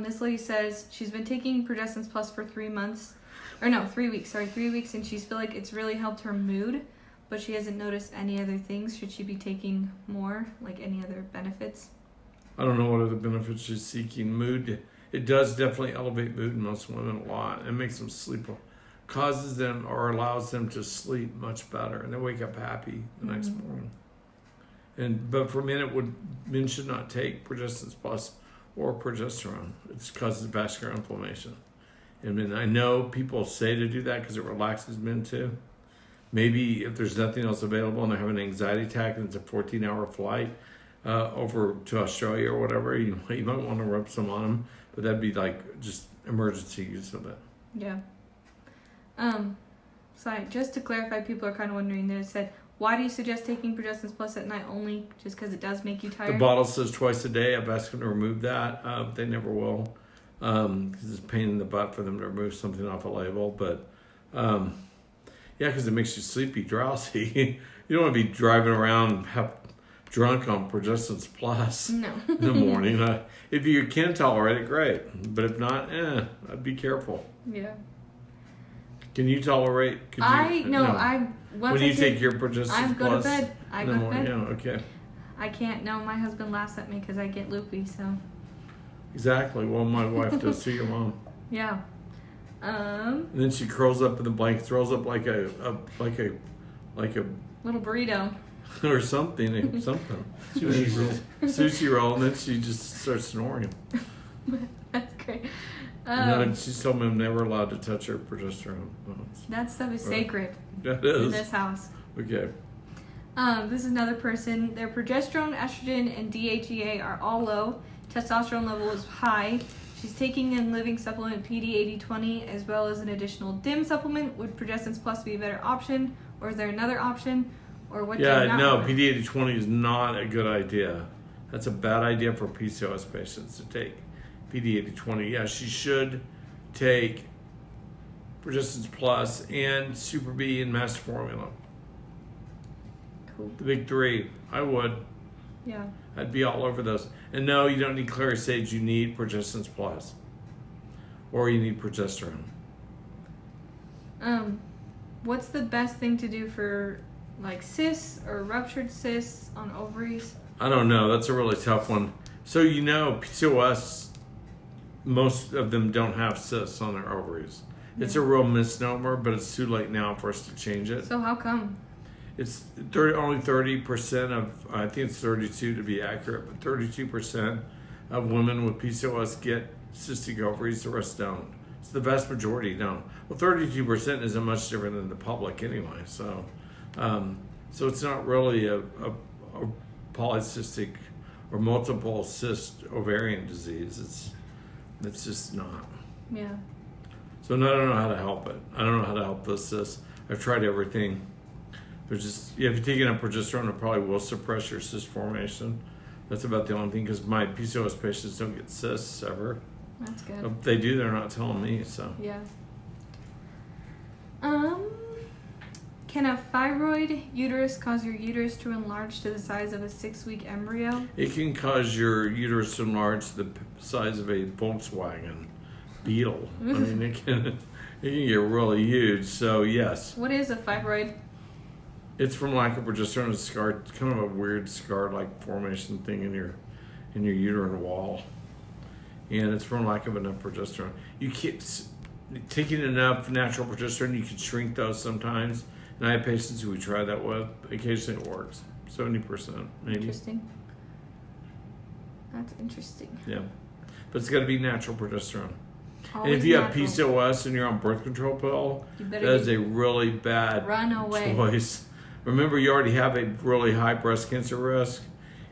[SPEAKER 3] This lady says she's been taking Progestins Plus for 3 months. Or no, 3 weeks. Sorry, 3 weeks, and she's feel like it's really helped her mood, but she hasn't noticed any other things. Should she be taking more, like any other benefits?
[SPEAKER 1] I don't know what other benefits she's seeking. Mood, it does definitely elevate mood in most women a lot. It makes them sleep, causes them or allows them to sleep much better, and they wake up happy the next morning. But for men should not take Progestins Plus or progesterone. It causes vascular inflammation. And then I know people say to do that because it relaxes men too. Maybe if there's nothing else available and they're having an anxiety attack and it's a 14-hour flight over to Australia or whatever, you might want to rub some on them. But that'd be like just emergency use of it.
[SPEAKER 3] Yeah. Sorry, just to clarify, people are kind of wondering that it said, why do you suggest taking Progestins Plus at night only? Just because it does make you tired?
[SPEAKER 1] The bottle says twice a day. I've asked them to remove that. They never will. Because it's a pain in the butt for them to remove something off a label. But, yeah, because it makes you sleepy, drowsy. You don't want to be driving around drunk on Progestins Plus
[SPEAKER 3] No.
[SPEAKER 1] in the morning. If you can tolerate it, great. But if not, I'd be careful.
[SPEAKER 3] Yeah.
[SPEAKER 1] Can you tolerate? When you take your Progestins
[SPEAKER 3] I go
[SPEAKER 1] Plus
[SPEAKER 3] to bed. I
[SPEAKER 1] in
[SPEAKER 3] go
[SPEAKER 1] the
[SPEAKER 3] to
[SPEAKER 1] morning?
[SPEAKER 3] bed.
[SPEAKER 1] Yeah, okay.
[SPEAKER 3] I can't. No, my husband laughs at me because I get loopy. So.
[SPEAKER 1] Exactly. Well, my wife does too. Your mom.
[SPEAKER 3] Yeah.
[SPEAKER 1] And then she curls up in the blanket, throws up like a
[SPEAKER 3] Little burrito.
[SPEAKER 1] or something. Sushi roll, and then she just starts snoring.
[SPEAKER 3] That's great.
[SPEAKER 1] She's told me I'm never allowed to touch her progesterone.
[SPEAKER 3] That stuff is sacred
[SPEAKER 1] That
[SPEAKER 3] in
[SPEAKER 1] is.
[SPEAKER 3] this house.
[SPEAKER 1] Okay.
[SPEAKER 3] This is another person. Their progesterone, estrogen, and DHEA are all low. Testosterone level is high. She's taking and living supplement PD8020 as well as an additional DIM supplement. Would Progestins Plus be a better option, or is there another option, or what?
[SPEAKER 1] PD8020 is not a good idea. That's a bad idea for PCOS patients to take PD8020. Yeah, she should take Progestins Plus and Super B and Master Formula.
[SPEAKER 3] Cool.
[SPEAKER 1] The big 3. I would.
[SPEAKER 3] Yeah.
[SPEAKER 1] I'd be all over those. And no, you don't need Clarisage. You need Progestins Plus. Or you need progesterone.
[SPEAKER 3] What's the best thing to do for like cysts or ruptured cysts on ovaries?
[SPEAKER 1] I don't know. That's a really tough one. So PCOS, most of them don't have cysts on their ovaries. It's a real misnomer, but it's too late now for us to change it.
[SPEAKER 3] So how come?
[SPEAKER 1] It's only 30% of, I think it's 32 to be accurate, but 32% of women with PCOS get cystic ovaries, the rest don't. So the vast majority don't. Well, 32% isn't much different than the public anyway. So it's not really a polycystic or multiple cyst ovarian disease. It's just not.
[SPEAKER 3] Yeah.
[SPEAKER 1] So I don't know how to help it. I don't know how to help those cysts. I've tried everything. There's just, if you're taking up progesterone, it probably will suppress your cyst formation. That's about the only thing, because my PCOS patients don't get cysts ever.
[SPEAKER 3] That's good.
[SPEAKER 1] If they do, they're not telling me, so.
[SPEAKER 3] Yeah. Can a fibroid uterus cause your uterus to enlarge to the size of a 6-week embryo?
[SPEAKER 1] It can cause your uterus to enlarge to the size of a Volkswagen Beetle. I mean, it can get really huge, so yes.
[SPEAKER 3] What is a fibroid?
[SPEAKER 1] It's from lack of progesterone. It's scarred. It's kind of a weird scar-like formation thing in your uterine wall, and it's from lack of enough progesterone. You can't taking enough natural progesterone. You can shrink those sometimes, and I have patients who we try that with. Occasionally, it works. 70% maybe.
[SPEAKER 3] Interesting. That's interesting.
[SPEAKER 1] Yeah, but it's got to be natural progesterone.
[SPEAKER 3] Always
[SPEAKER 1] and if you
[SPEAKER 3] natural.
[SPEAKER 1] have PCOS and you're on birth control pill, that is a really bad
[SPEAKER 3] run away
[SPEAKER 1] choice. Remember, you already have a really high breast cancer risk,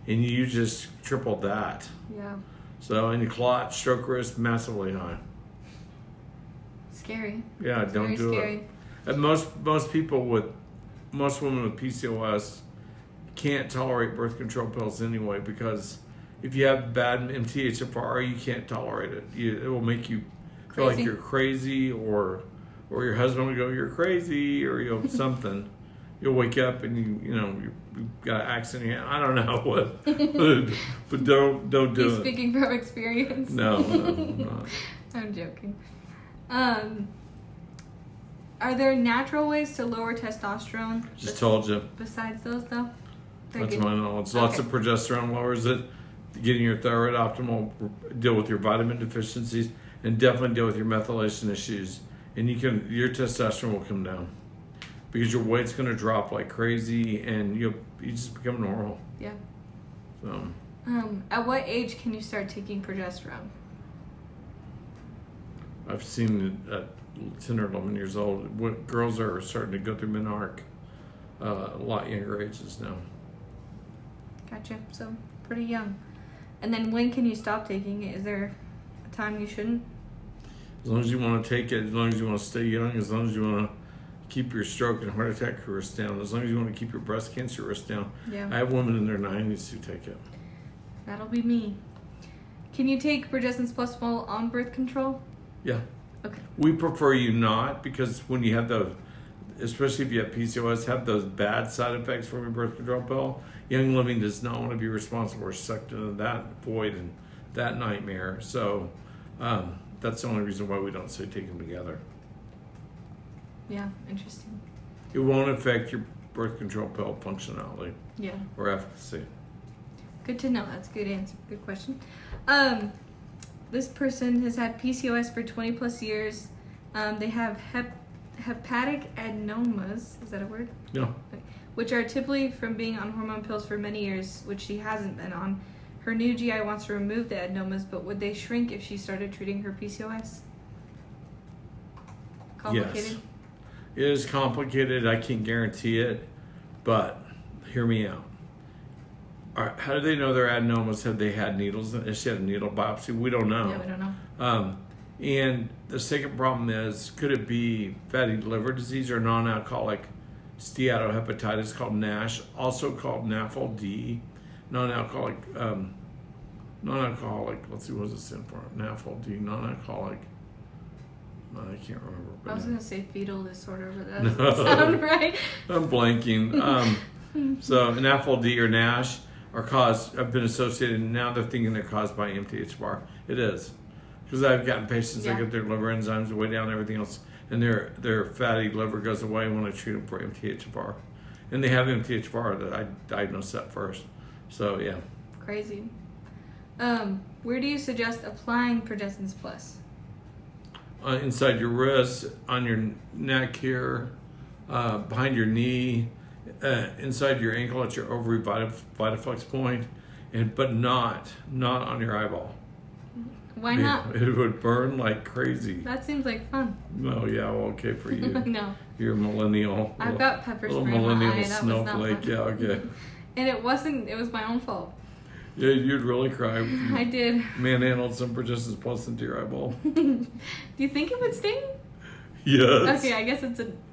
[SPEAKER 1] and you just tripled that.
[SPEAKER 3] Yeah.
[SPEAKER 1] So, and your clot, stroke risk, massively high.
[SPEAKER 3] scary.
[SPEAKER 1] Yeah,
[SPEAKER 3] It's
[SPEAKER 1] don't
[SPEAKER 3] very
[SPEAKER 1] do
[SPEAKER 3] scary.
[SPEAKER 1] it. And most women with PCOS can't tolerate birth control pills anyway, because if you have bad MTHFR, you can't tolerate it. It will make you feel like
[SPEAKER 3] Crazy.
[SPEAKER 1] you're crazy, or your husband will go, "You're crazy," or you'll something. You'll wake up and you've got an axe in your hand. I don't know what, but don't do
[SPEAKER 3] He's
[SPEAKER 1] it.
[SPEAKER 3] speaking from experience.
[SPEAKER 1] No, I'm not.
[SPEAKER 3] I'm joking. Are there natural ways to lower testosterone?
[SPEAKER 1] Just told you.
[SPEAKER 3] Besides those, though? They're
[SPEAKER 1] That's
[SPEAKER 3] good.
[SPEAKER 1] my knowledge. Lots of
[SPEAKER 3] Okay.
[SPEAKER 1] progesterone lowers it. Getting your thyroid optimal, deal with your vitamin deficiencies, and definitely deal with your methylation issues. And your testosterone will come down because your weight's going to drop like crazy, and you just become normal.
[SPEAKER 3] Yeah.
[SPEAKER 1] So
[SPEAKER 3] At what age can you start taking progesterone?
[SPEAKER 1] I've seen it at 10 or 11 years old. What girls are starting to go through menarche a lot younger ages now.
[SPEAKER 3] Gotcha. So pretty young. And then when can you stop taking it? Is there a time you shouldn't?
[SPEAKER 1] As long as you want to take it, as long as you want to stay young, as long as you want to keep your stroke and heart attack risk down, as long as you want to keep your breast cancer risk down.
[SPEAKER 3] Yeah.
[SPEAKER 1] I have women in their 90s who take it.
[SPEAKER 3] That'll be me. Can you take Progestins Plus while on birth control?
[SPEAKER 1] Yeah.
[SPEAKER 3] Okay.
[SPEAKER 1] We prefer you not, because when you have especially if you have PCOS, have those bad side effects from your birth control pill, Young Living does not want to be responsible or sucked into that void and that nightmare. So that's the only reason why we don't say take them together.
[SPEAKER 3] Yeah, interesting.
[SPEAKER 1] It won't affect your birth control pill functionality
[SPEAKER 3] Yeah.
[SPEAKER 1] or efficacy.
[SPEAKER 3] Good to know. That's a good answer. Good question. This person has had PCOS for 20 plus years. They have hepatic adenomas. Is that a word?
[SPEAKER 1] No.
[SPEAKER 3] Which are typically from being on hormone pills for many years, which she hasn't been on. Her new GI wants to remove the adenomas, but would they shrink if she started treating her PCOS? Complicated?
[SPEAKER 1] Yes. It is complicated. I can't guarantee it, but hear me out. All right, how do they know they're adenomas? Have they had needles? Has she had a needle biopsy? We don't know.
[SPEAKER 3] Yeah, we don't know.
[SPEAKER 1] And the second problem is, could it be fatty liver disease or non-alcoholic steatohepatitis called NASH, also called NAFLD, non-alcoholic, let's see, what does it stand for? NAFLD, non-alcoholic, I can't remember.
[SPEAKER 3] I was
[SPEAKER 1] But
[SPEAKER 3] going to say fetal disorder, but that doesn't sound right.
[SPEAKER 1] I'm blanking. So NAFLD or NASH have been associated, and now they're thinking they're caused by MTHFR. It is. Because I've gotten patients that get their liver enzymes way down and everything else, and their fatty liver goes away when I treat them for MTHFR. And they have MTHFR that I diagnosed that first. So, yeah.
[SPEAKER 3] Crazy. Where do you suggest applying Progestins Plus?
[SPEAKER 1] Inside your wrist, on your neck here, behind your knee, inside your ankle at your ovary vitaflex point, but not on your eyeball.
[SPEAKER 3] Why not?
[SPEAKER 1] It would burn like crazy.
[SPEAKER 3] That seems like fun.
[SPEAKER 1] Oh yeah, well, okay for you.
[SPEAKER 3] No.
[SPEAKER 1] You're a millennial.
[SPEAKER 3] I've got pepper spray
[SPEAKER 1] Little
[SPEAKER 3] in my
[SPEAKER 1] millennial
[SPEAKER 3] eye. That was not
[SPEAKER 1] snowflake.
[SPEAKER 3] fun.
[SPEAKER 1] Yeah, okay.
[SPEAKER 3] And it was my own fault.
[SPEAKER 1] Yeah, you'd really cry if you
[SPEAKER 3] I did.
[SPEAKER 1] manhandled some Progestins Plus into your eyeball.
[SPEAKER 3] Do you think it would sting?
[SPEAKER 1] Yes.
[SPEAKER 3] Okay, I guess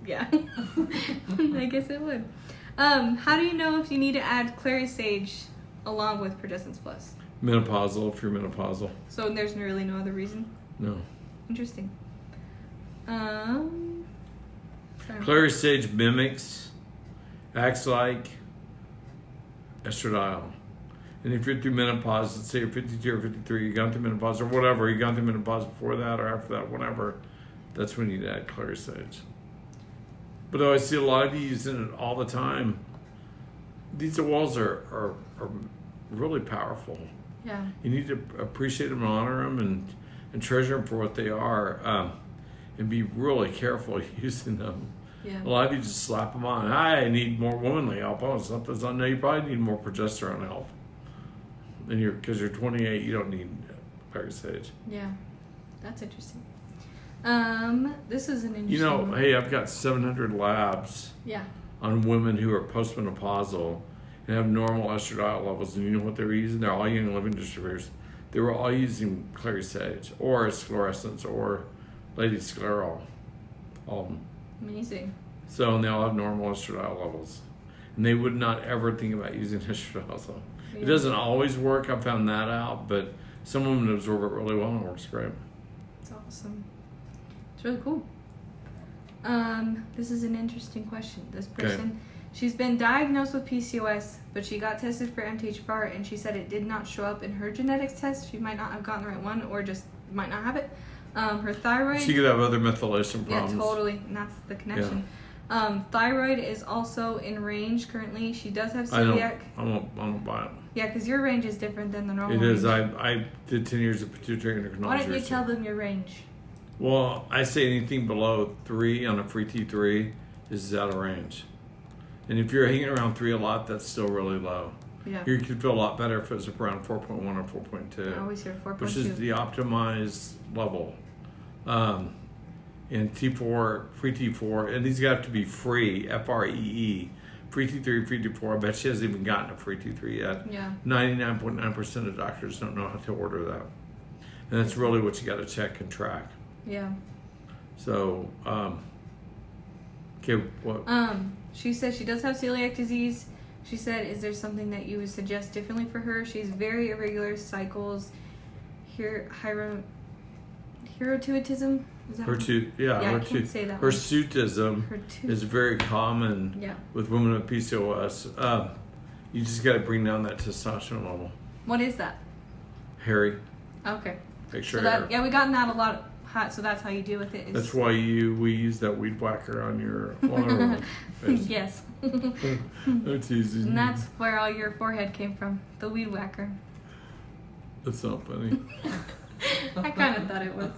[SPEAKER 3] yeah. I guess it would. How do you know if you need to add clary sage along with Progestins Plus?
[SPEAKER 1] Menopausal, if you're menopausal.
[SPEAKER 3] So there's really no other reason?
[SPEAKER 1] No.
[SPEAKER 3] Interesting. Sorry.
[SPEAKER 1] Clary sage acts like estradiol. And if you're through menopause, let's say you're 52 or 53, you've gone through menopause or whatever, you've gone through menopause before that or after that, whatever, that's when you need to add clary sage. But I see a lot of you using it all the time. These oils are really powerful.
[SPEAKER 3] Yeah.
[SPEAKER 1] You need to appreciate them and honor them and treasure them for what they are, and be really careful using them.
[SPEAKER 3] Yeah.
[SPEAKER 1] A lot of you just slap them on. I need more womanly help. Oh, something's on there. You probably need more progesterone help. And because you're 28, you don't need clary sage.
[SPEAKER 3] Yeah. That's interesting. This is an interesting
[SPEAKER 1] You know,
[SPEAKER 3] one.
[SPEAKER 1] hey, I've got 700 labs
[SPEAKER 3] Yeah.
[SPEAKER 1] on women who are postmenopausal and have normal estradiol levels, and you know what they were using? They're all Young Living distributors. They were all using clary sage or sclerescence or ladies scleral, all of them.
[SPEAKER 3] Amazing.
[SPEAKER 1] So, and they all have normal estradiol levels. And they would not ever think about using estradiol. So it doesn't always work. I found that out, but some women absorb it really well and it works great.
[SPEAKER 3] It's awesome. It's really cool. This is an interesting question. This person, she's been diagnosed with PCOS, but she got tested for MTHFR, and she said it did not show up in her genetics test. She might not have gotten the right one, or just might not have it. Her thyroid.
[SPEAKER 1] She could have other methylation problems.
[SPEAKER 3] Yeah, totally. And that's the connection. Thyroid is also in range currently. She does have celiac.
[SPEAKER 1] I don't buy it.
[SPEAKER 3] Yeah, because your range is different than the normal
[SPEAKER 1] It is.
[SPEAKER 3] range.
[SPEAKER 1] I did 10 years of pituitary endocrinology.
[SPEAKER 3] Why don't you tell them your range?
[SPEAKER 1] Well, I say anything below 3 on a free T3 is out of range. And if you're hanging around 3 a lot, that's still really low.
[SPEAKER 3] Yeah.
[SPEAKER 1] You could feel a lot better if it was around 4.1 or 4.2.
[SPEAKER 3] I always hear 4.2.
[SPEAKER 1] Which is the optimized level. And T4, free T4, and these have to be free, F-R-E-E. Free T3, free T4. I bet she hasn't even gotten a free T3 yet.
[SPEAKER 3] Yeah.
[SPEAKER 1] 99.9% of doctors don't know how to order that. And that's really what you got to check and track.
[SPEAKER 3] Yeah.
[SPEAKER 1] So, okay, what?
[SPEAKER 3] She says she does have celiac disease. She said, is there something that you would suggest differently for her? She's very irregular cycles. Hirsutism? Is that I can't say that one.
[SPEAKER 1] Hirsutism is very common with women with PCOS. You just got to bring down that testosterone level.
[SPEAKER 3] What is that?
[SPEAKER 1] Hairy.
[SPEAKER 3] Okay.
[SPEAKER 1] Picture
[SPEAKER 3] so
[SPEAKER 1] hair.
[SPEAKER 3] we gotten that a lot. So that's how you deal with it.
[SPEAKER 1] That's why we use that weed whacker on your face.
[SPEAKER 3] Yes.
[SPEAKER 1] I'm teasing.
[SPEAKER 3] And that's where all your forehead came from. The weed whacker.
[SPEAKER 1] That's not funny.
[SPEAKER 3] I kind of thought it was.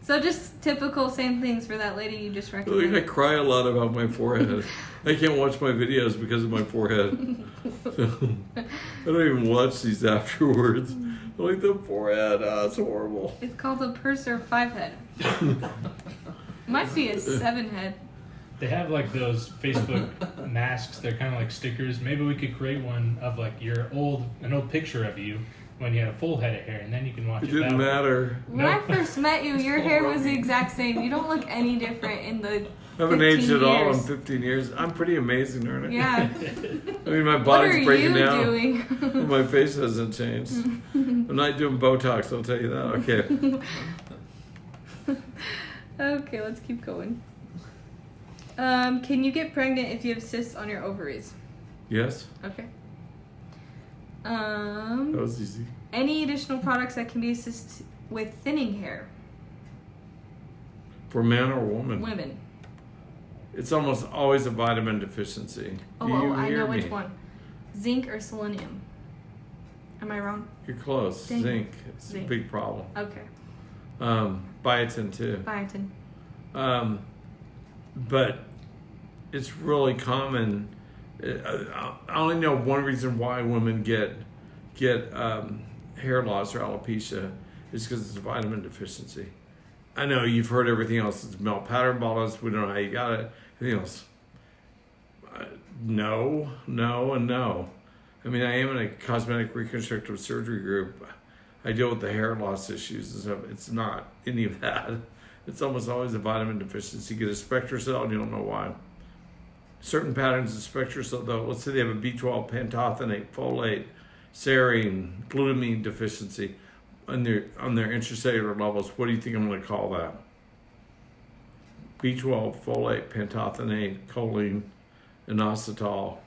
[SPEAKER 3] So just typical same things for that lady you just recommended.
[SPEAKER 1] I cry a lot about my forehead. I can't watch my videos because of my forehead. So, I don't even watch these afterwards. I'm like, the forehead, it's horrible.
[SPEAKER 3] It's called a purser 5-head. Might be a 7-head.
[SPEAKER 2] They have like those Facebook masks. They're kind of like stickers. Maybe we could create one of like an old picture of you when you had a full head of hair, and then you can watch it.
[SPEAKER 1] It didn't matter.
[SPEAKER 3] When I first met you, your hair was the exact same. You don't look any different in the
[SPEAKER 1] I haven't aged at all in 15 years. I'm pretty amazing, aren't I?
[SPEAKER 3] Yeah.
[SPEAKER 1] I mean, my body's breaking down.
[SPEAKER 3] What are you doing?
[SPEAKER 1] My face hasn't changed. I'm not doing Botox, I'll tell you that. Okay.
[SPEAKER 3] Okay, let's keep going. Can you get pregnant if you have cysts on your ovaries?
[SPEAKER 1] Yes.
[SPEAKER 3] Okay.
[SPEAKER 1] That was easy.
[SPEAKER 3] Any additional products that can be assist with thinning hair?
[SPEAKER 1] For man or woman?
[SPEAKER 3] Women.
[SPEAKER 1] It's almost always a vitamin deficiency. Do you
[SPEAKER 3] I
[SPEAKER 1] hear
[SPEAKER 3] know
[SPEAKER 1] me?
[SPEAKER 3] which one. Zinc or selenium? Am I wrong?
[SPEAKER 1] You're close. Zinc. It's
[SPEAKER 3] Zinc.
[SPEAKER 1] a big problem.
[SPEAKER 3] Okay.
[SPEAKER 1] Biotin too.
[SPEAKER 3] Biotin.
[SPEAKER 1] But it's really common. I only know one reason why women get hair loss or alopecia is because it's a vitamin deficiency. I know you've heard everything else. It's male pattern baldness. We don't know how you got it. Everything else. No, and no. I mean, I am in a cosmetic reconstructive surgery group. I deal with the hair loss issues and stuff. It's not any of that. It's almost always a vitamin deficiency. You get a SpectraCell and you don't know why. Certain patterns of SpectraCell, though, let's say they have a B12, pantothenate, folate, serine, glutamine deficiency on their intracellular levels. What do you think I'm going to call that? B12, folate, pantothenate, choline, inositol,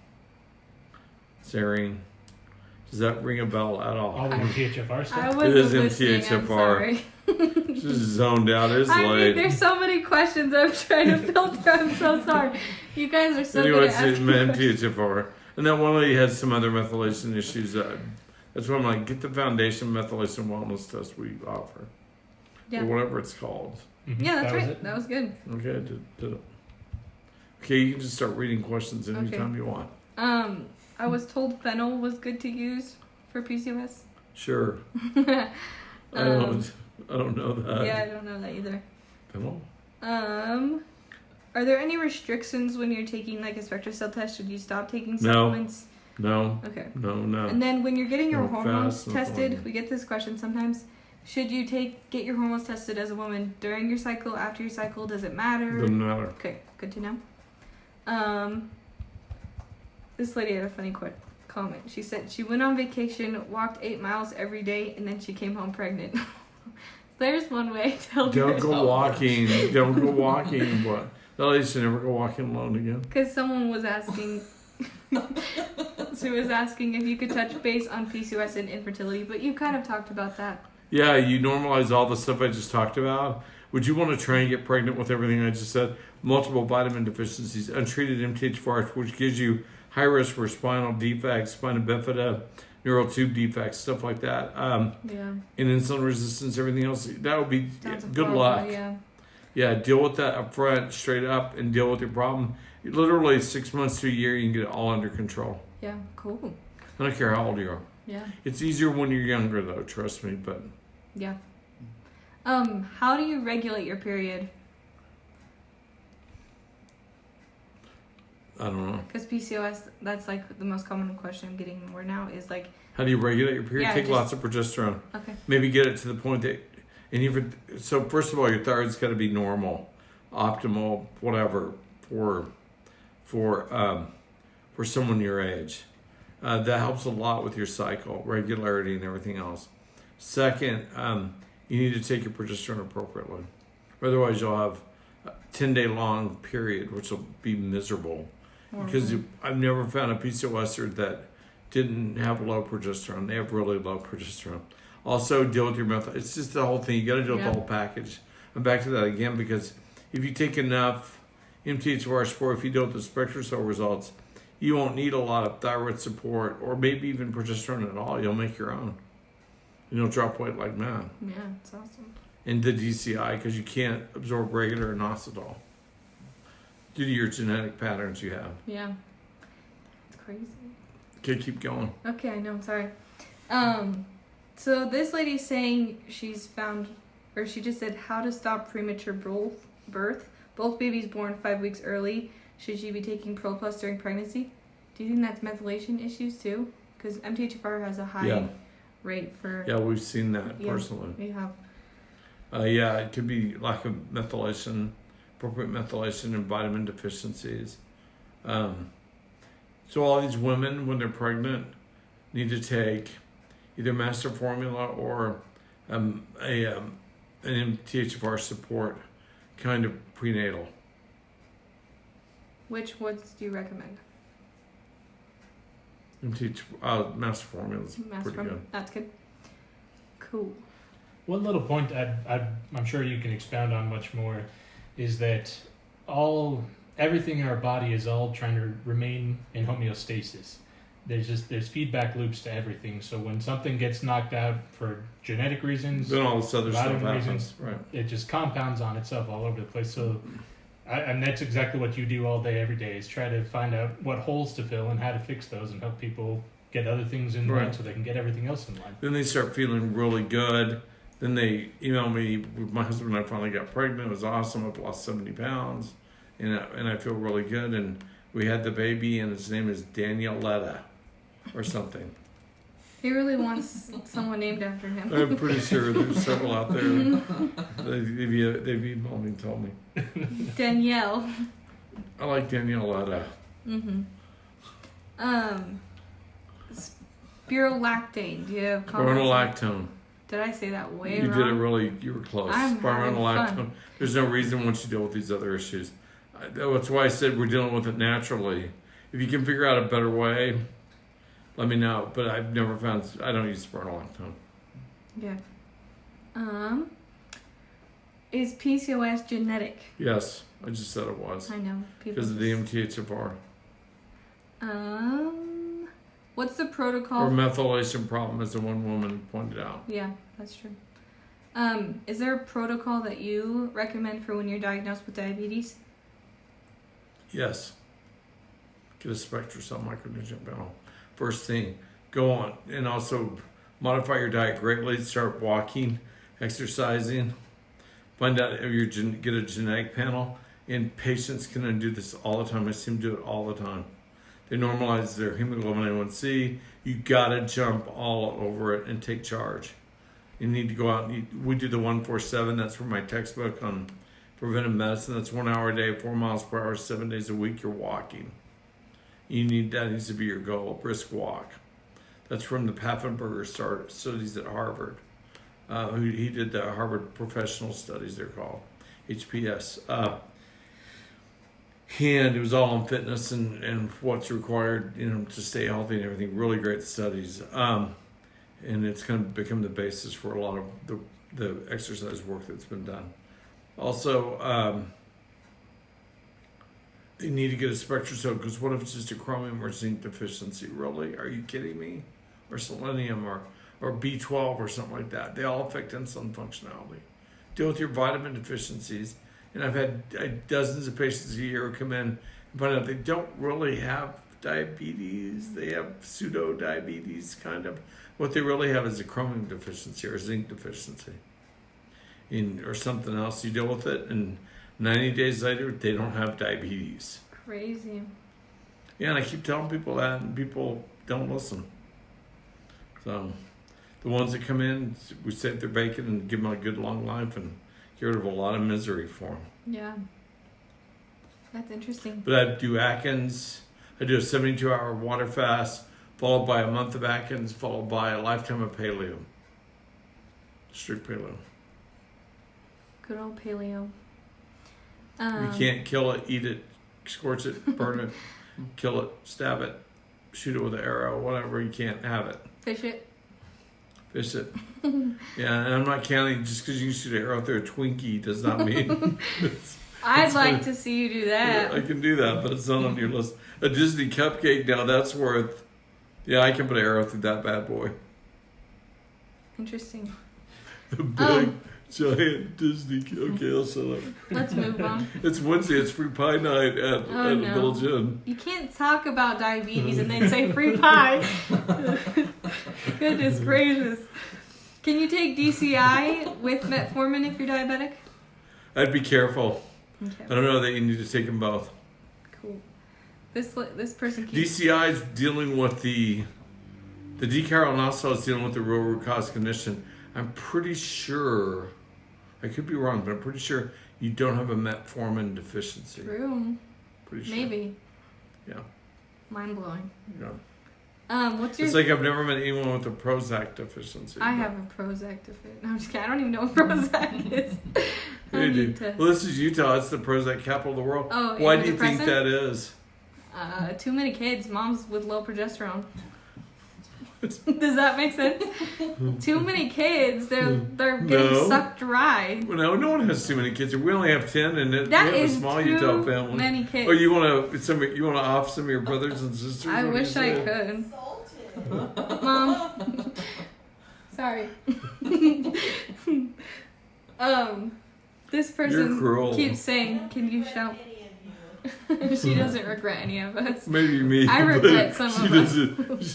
[SPEAKER 1] serine. Does that ring a bell at all?
[SPEAKER 2] All the MTHFR stuff?
[SPEAKER 3] I wasn't
[SPEAKER 1] It is
[SPEAKER 3] listening, I'm
[SPEAKER 1] MTHFR.
[SPEAKER 3] sorry.
[SPEAKER 1] Just zoned out. It's
[SPEAKER 3] I
[SPEAKER 1] late.
[SPEAKER 3] mean, there's so many questions I'm trying to filter. I'm so sorry. You guys are so
[SPEAKER 1] Anyway,
[SPEAKER 3] good at asking questions.
[SPEAKER 1] MTHFR. And that one lady has some other methylation issues. That's why I'm like, get the foundation methylation wellness test we offer.
[SPEAKER 3] Yeah.
[SPEAKER 1] Or whatever it's called.
[SPEAKER 2] Mm-hmm.
[SPEAKER 3] Yeah, that's
[SPEAKER 2] was
[SPEAKER 3] right.
[SPEAKER 2] it.
[SPEAKER 3] That was good.
[SPEAKER 1] Okay, I did it. Okay, you can just start reading questions anytime you want.
[SPEAKER 3] I was told fennel was good to use for PCOS.
[SPEAKER 1] Sure. I don't know that.
[SPEAKER 3] Yeah, I don't know that either.
[SPEAKER 1] Fennel?
[SPEAKER 3] Are there any restrictions when you're taking like a SpectraCell test? Should you stop taking supplements?
[SPEAKER 1] No.
[SPEAKER 3] Okay.
[SPEAKER 1] No.
[SPEAKER 3] And then when you're getting your
[SPEAKER 1] No
[SPEAKER 3] hormones
[SPEAKER 1] fast, no
[SPEAKER 3] tested,
[SPEAKER 1] hormone.
[SPEAKER 3] we get this question sometimes. Should you get your hormones tested as a woman during your cycle, after your cycle? Does it matter?
[SPEAKER 1] Doesn't matter.
[SPEAKER 3] Okay, good to know. This lady had a funny comment. She said she went on vacation, walked 8 miles every day, and then she came home pregnant. There's one way to help
[SPEAKER 1] Don't go walking. Don't go walking. What? That lady should never go walking alone again.
[SPEAKER 3] Because someone was asking. She was asking if you could touch base on PCOS and infertility, but you kind of talked about that.
[SPEAKER 1] Yeah, you normalize all the stuff I just talked about. Would you want to try and get pregnant with everything I just said? Multiple vitamin deficiencies, untreated MTHFR, which gives you high risk for spinal defects, spina bifida, neural tube defects, stuff like that. And insulin resistance, everything else. That would be good luck. Yeah, deal with that up front, straight up, and deal with your problem. Literally 6 months to a year, you can get it all under control.
[SPEAKER 3] Yeah, cool.
[SPEAKER 1] I don't care how old you are.
[SPEAKER 3] Yeah.
[SPEAKER 1] It's easier when you're younger, though, trust me, but...
[SPEAKER 3] Yeah. How do you regulate your period?
[SPEAKER 1] I don't know.
[SPEAKER 3] Because PCOS, that's like the most common question I'm getting more now is like...
[SPEAKER 1] How do you regulate your period?
[SPEAKER 3] Yeah,
[SPEAKER 1] Take lots of progesterone.
[SPEAKER 3] Okay.
[SPEAKER 1] Maybe get it to the point that... So first of all, your thyroid's got to be normal, optimal, whatever, for someone your age. That helps a lot with your cycle, regularity, and everything else. Second, you need to take your progesterone appropriately. Otherwise, you'll have a 10-day long period, which will be miserable. Because I've never found a PCOSer that didn't have low progesterone. They have really low progesterone. Also, deal with your mental. It's just the whole thing. You got to deal with the whole package. I'm back to that again because if you take enough MTHFR support, if you deal with the SpectraCell results, you won't need a lot of thyroid support or maybe even progesterone at all. You'll make your own. And you'll drop weight like mad.
[SPEAKER 3] Yeah, it's awesome.
[SPEAKER 1] And the DCI, because you can't absorb regular inositol due to your genetic patterns you have.
[SPEAKER 3] Yeah. It's crazy.
[SPEAKER 1] Okay, keep going.
[SPEAKER 3] Okay, I know. I'm sorry. So this lady's saying she just said how to stop premature birth. Both babies born 5 weeks early. Should she be taking Pro Plus during pregnancy? Do you think that's methylation issues too? Because MTHFR has a high rate for...
[SPEAKER 1] Yeah, we've seen that personally.
[SPEAKER 3] We have.
[SPEAKER 1] It could be lack of methylation, appropriate methylation, and vitamin deficiencies. So all these women, when they're pregnant, need to take either master formula or an MTHFR support kind of prenatal.
[SPEAKER 3] Which ones do you recommend?
[SPEAKER 1] Master formula is pretty good.
[SPEAKER 3] That's good. Cool.
[SPEAKER 2] One little point I'm sure you can expound on much more is that everything in our body is all trying to remain in homeostasis. There's feedback loops to everything. So when something gets knocked out for genetic reasons,
[SPEAKER 1] then all this other stuff happens.
[SPEAKER 2] Reasons,
[SPEAKER 1] right.
[SPEAKER 2] It just compounds on itself all over the place. So and that's exactly what you do all day, every day, is try to find out what holes to fill and how to fix those and help people get other things in line so they can get everything else in line.
[SPEAKER 1] Then they start feeling really good. Then they email me. My husband and I finally got pregnant. It was awesome. I've lost 70 pounds. And I feel really good. And we had the baby, and his name is Danieletta or something.
[SPEAKER 3] He really wants someone named after him.
[SPEAKER 1] I'm pretty sure there's several out there. They've emailed me and told me.
[SPEAKER 3] Danielle.
[SPEAKER 1] I like Danieletta.
[SPEAKER 3] Mm-hmm. Spirulactane. Do you have comments?
[SPEAKER 1] Spironolactone.
[SPEAKER 3] Did I say that way
[SPEAKER 1] You
[SPEAKER 3] wrong?
[SPEAKER 1] did it really. You were close.
[SPEAKER 3] I'm having fun.
[SPEAKER 1] There's no reason once you deal with these other issues. That's why I said we're dealing with it naturally. If you can figure out a better way, let me know. But I've never found. I don't use spironolactone.
[SPEAKER 3] Yeah. Is PCOS genetic?
[SPEAKER 1] Yes, I just said it was.
[SPEAKER 3] I know.
[SPEAKER 1] Because of the MTHFR.
[SPEAKER 3] What's the protocol?
[SPEAKER 1] Or methylation problem, as the one woman pointed out.
[SPEAKER 3] Yeah, that's true. Is there a protocol that you recommend for when you're diagnosed with diabetes?
[SPEAKER 1] Yes. Get a SpectraCell micronutrient panel. First thing, go on and also modify your diet greatly. Start walking, exercising. Find out if you get a genetic panel. And patients can do this all the time. I see them do it all the time. They normalize their hemoglobin A1C. You gotta jump all over it and take charge. You need to go out and eat. We do the 147. That's from my textbook on preventive medicine. That's 1 hour a day, 4 miles per hour, 7 days a week. You're walking. That needs to be your goal. Brisk walk. That's from the Paffenberger studies at Harvard. He did the Harvard Professional Studies, they're called, HPS. And it was all on fitness and what's required, to stay healthy and everything. Really great studies. And it's going to become the basis for a lot of the exercise work that's been done. Also, you need to get a spectroscope, because what if it's just a chromium or zinc deficiency? Really? Are you kidding me? Or selenium or B12 or something like that. They all affect insulin functionality. Deal with your vitamin deficiencies. And I've had dozens of patients a year who come in and find out they don't really have diabetes. They have pseudo-diabetes, kind of. What they really have is a chromium deficiency or zinc deficiency. Or something else. You deal with it, and 90 days later, they don't have diabetes.
[SPEAKER 3] Crazy.
[SPEAKER 1] Yeah, and I keep telling people that, and people don't listen. So, the ones that come in, we save their bacon and give them a good long life and get rid of a lot of misery for them.
[SPEAKER 3] Yeah. That's interesting.
[SPEAKER 1] But I do Atkins. I do a 72-hour water fast, followed by a month of Atkins, followed by a lifetime of paleo. Strict paleo.
[SPEAKER 3] Good old paleo.
[SPEAKER 1] You can't kill it, eat it, scorch it, burn it, kill it, stab it, shoot it with an arrow, whatever. You can't have it.
[SPEAKER 3] Fish it.
[SPEAKER 1] Fish it. Yeah, and I'm not counting, just because you shoot an arrow through a Twinkie does not mean...
[SPEAKER 3] I'd like to see you do that.
[SPEAKER 1] Yeah, I can do that, but it's not on your list. A Disney cupcake, now that's worth... Yeah, I can put an arrow through that bad boy.
[SPEAKER 3] Interesting.
[SPEAKER 1] The big, giant Disney... Okay, I'll shut up.
[SPEAKER 3] Let's move on.
[SPEAKER 1] It's Wednesday, it's free pie night at Village Inn.
[SPEAKER 3] You can't talk about diabetes and then say free pie. Goodness gracious. Can you take DCI with metformin if you're diabetic?
[SPEAKER 1] I'd be careful.
[SPEAKER 3] Okay.
[SPEAKER 1] I don't know that you need to take them both.
[SPEAKER 3] Cool. This person keeps...
[SPEAKER 1] DCI is dealing with the decarboxyl is dealing with the real root cause condition. I'm pretty sure, I could be wrong, but I'm pretty sure you don't have a metformin deficiency.
[SPEAKER 3] True.
[SPEAKER 1] Pretty sure.
[SPEAKER 3] Maybe.
[SPEAKER 1] Yeah.
[SPEAKER 3] Mind blowing.
[SPEAKER 1] Yeah.
[SPEAKER 3] What's your...
[SPEAKER 1] It's like I've never met anyone with a Prozac deficiency.
[SPEAKER 3] I have a Prozac deficiency. No, I'm just kidding. I don't even know what Prozac is.
[SPEAKER 1] Yeah, dude. Well, this is Utah. It's the Prozac capital of the world.
[SPEAKER 3] Oh,
[SPEAKER 1] why do you think that is?
[SPEAKER 3] Too many kids. Moms with low progesterone. Does that make sense? Too many kids. They're getting sucked dry.
[SPEAKER 1] Well, no one has too many kids. We only have 10, and we have a small
[SPEAKER 3] too
[SPEAKER 1] Utah family.
[SPEAKER 3] Many kids.
[SPEAKER 1] Or you want to off some of your brothers and sisters?
[SPEAKER 3] I wish I could. Mom. Sorry. This person keeps saying, "Can you shout?" She doesn't regret any of us.
[SPEAKER 1] Maybe me.
[SPEAKER 3] I regret some of us.
[SPEAKER 1] She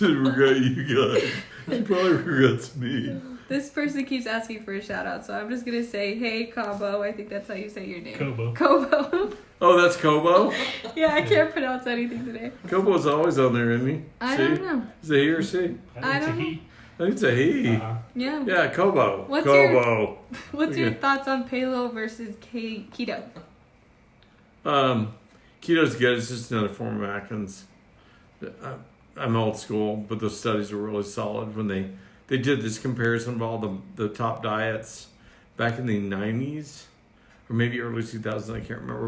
[SPEAKER 1] doesn't regret you guys. She probably regrets me.
[SPEAKER 3] This person keeps asking for a shout out, so I'm just gonna say, "Hey, Cabo." I think that's how you say your name. Kobo.
[SPEAKER 1] Oh, that's Kobo?
[SPEAKER 3] Yeah, I can't pronounce anything today.
[SPEAKER 1] Kobo's always on there, isn't he?
[SPEAKER 3] I don't know.
[SPEAKER 1] Is it he or she?
[SPEAKER 3] I don't know.
[SPEAKER 1] I think it's a he.
[SPEAKER 3] Yeah.
[SPEAKER 1] Yeah, Kobo.
[SPEAKER 3] What's your thoughts on paleo versus keto?
[SPEAKER 1] Keto's good. It's just another form of Atkins. I'm old school, but those studies were really solid when they did this comparison of all the top diets back in the 90s or maybe early 2000s. I can't remember,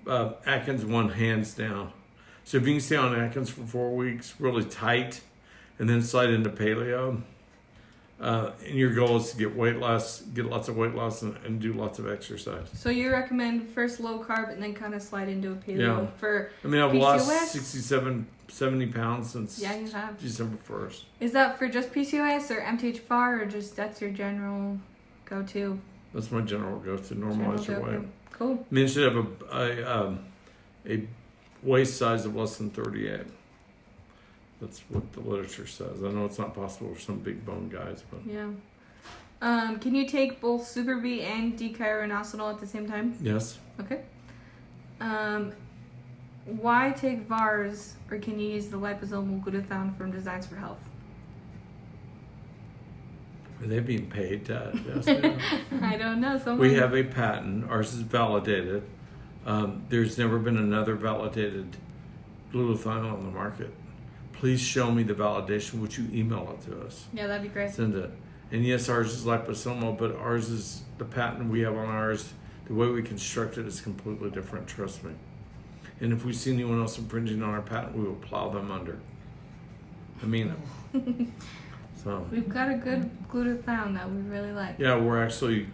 [SPEAKER 1] but Atkins won hands down. So if you can stay on Atkins for 4 weeks, really tight, and then slide into paleo, and your goal is to get lots of weight loss, and do lots of exercise.
[SPEAKER 3] So you recommend first low carb and then kind of slide into a paleo for
[SPEAKER 1] I mean, I've
[SPEAKER 3] PCOS?
[SPEAKER 1] lost 70 pounds since
[SPEAKER 3] you have.
[SPEAKER 1] December 1st.
[SPEAKER 3] Is that for just PCOS or MTHFR, or just that's your general go-to?
[SPEAKER 1] That's my general go-to, normalize your weight.
[SPEAKER 3] Cool.
[SPEAKER 1] I mean, you should have a waist size of less than 38. That's what the literature says. I know it's not possible for some big bone guys, but
[SPEAKER 3] yeah. Can you take both Super B and D-chironositol at the same time?
[SPEAKER 1] yes.
[SPEAKER 3] Okay. Why take VARs, or can you use the liposomal glutathione from Designs for Health?
[SPEAKER 1] Are they being paid to ask that?
[SPEAKER 3] I don't know.
[SPEAKER 1] We have a patent. Ours is validated. There's never been another validated glutathione on the market. Please show me the validation. Would you email it to us?
[SPEAKER 3] Yeah, that'd be great.
[SPEAKER 1] Send it. And yes, ours is liposomal, but ours is the patent we have on ours. The way we construct it is completely different. Trust me. And if we see anyone else infringing on our patent, we will plow them under. I mean it. So
[SPEAKER 3] We've got a good glutathione that we really like.
[SPEAKER 1] yeah, we're actually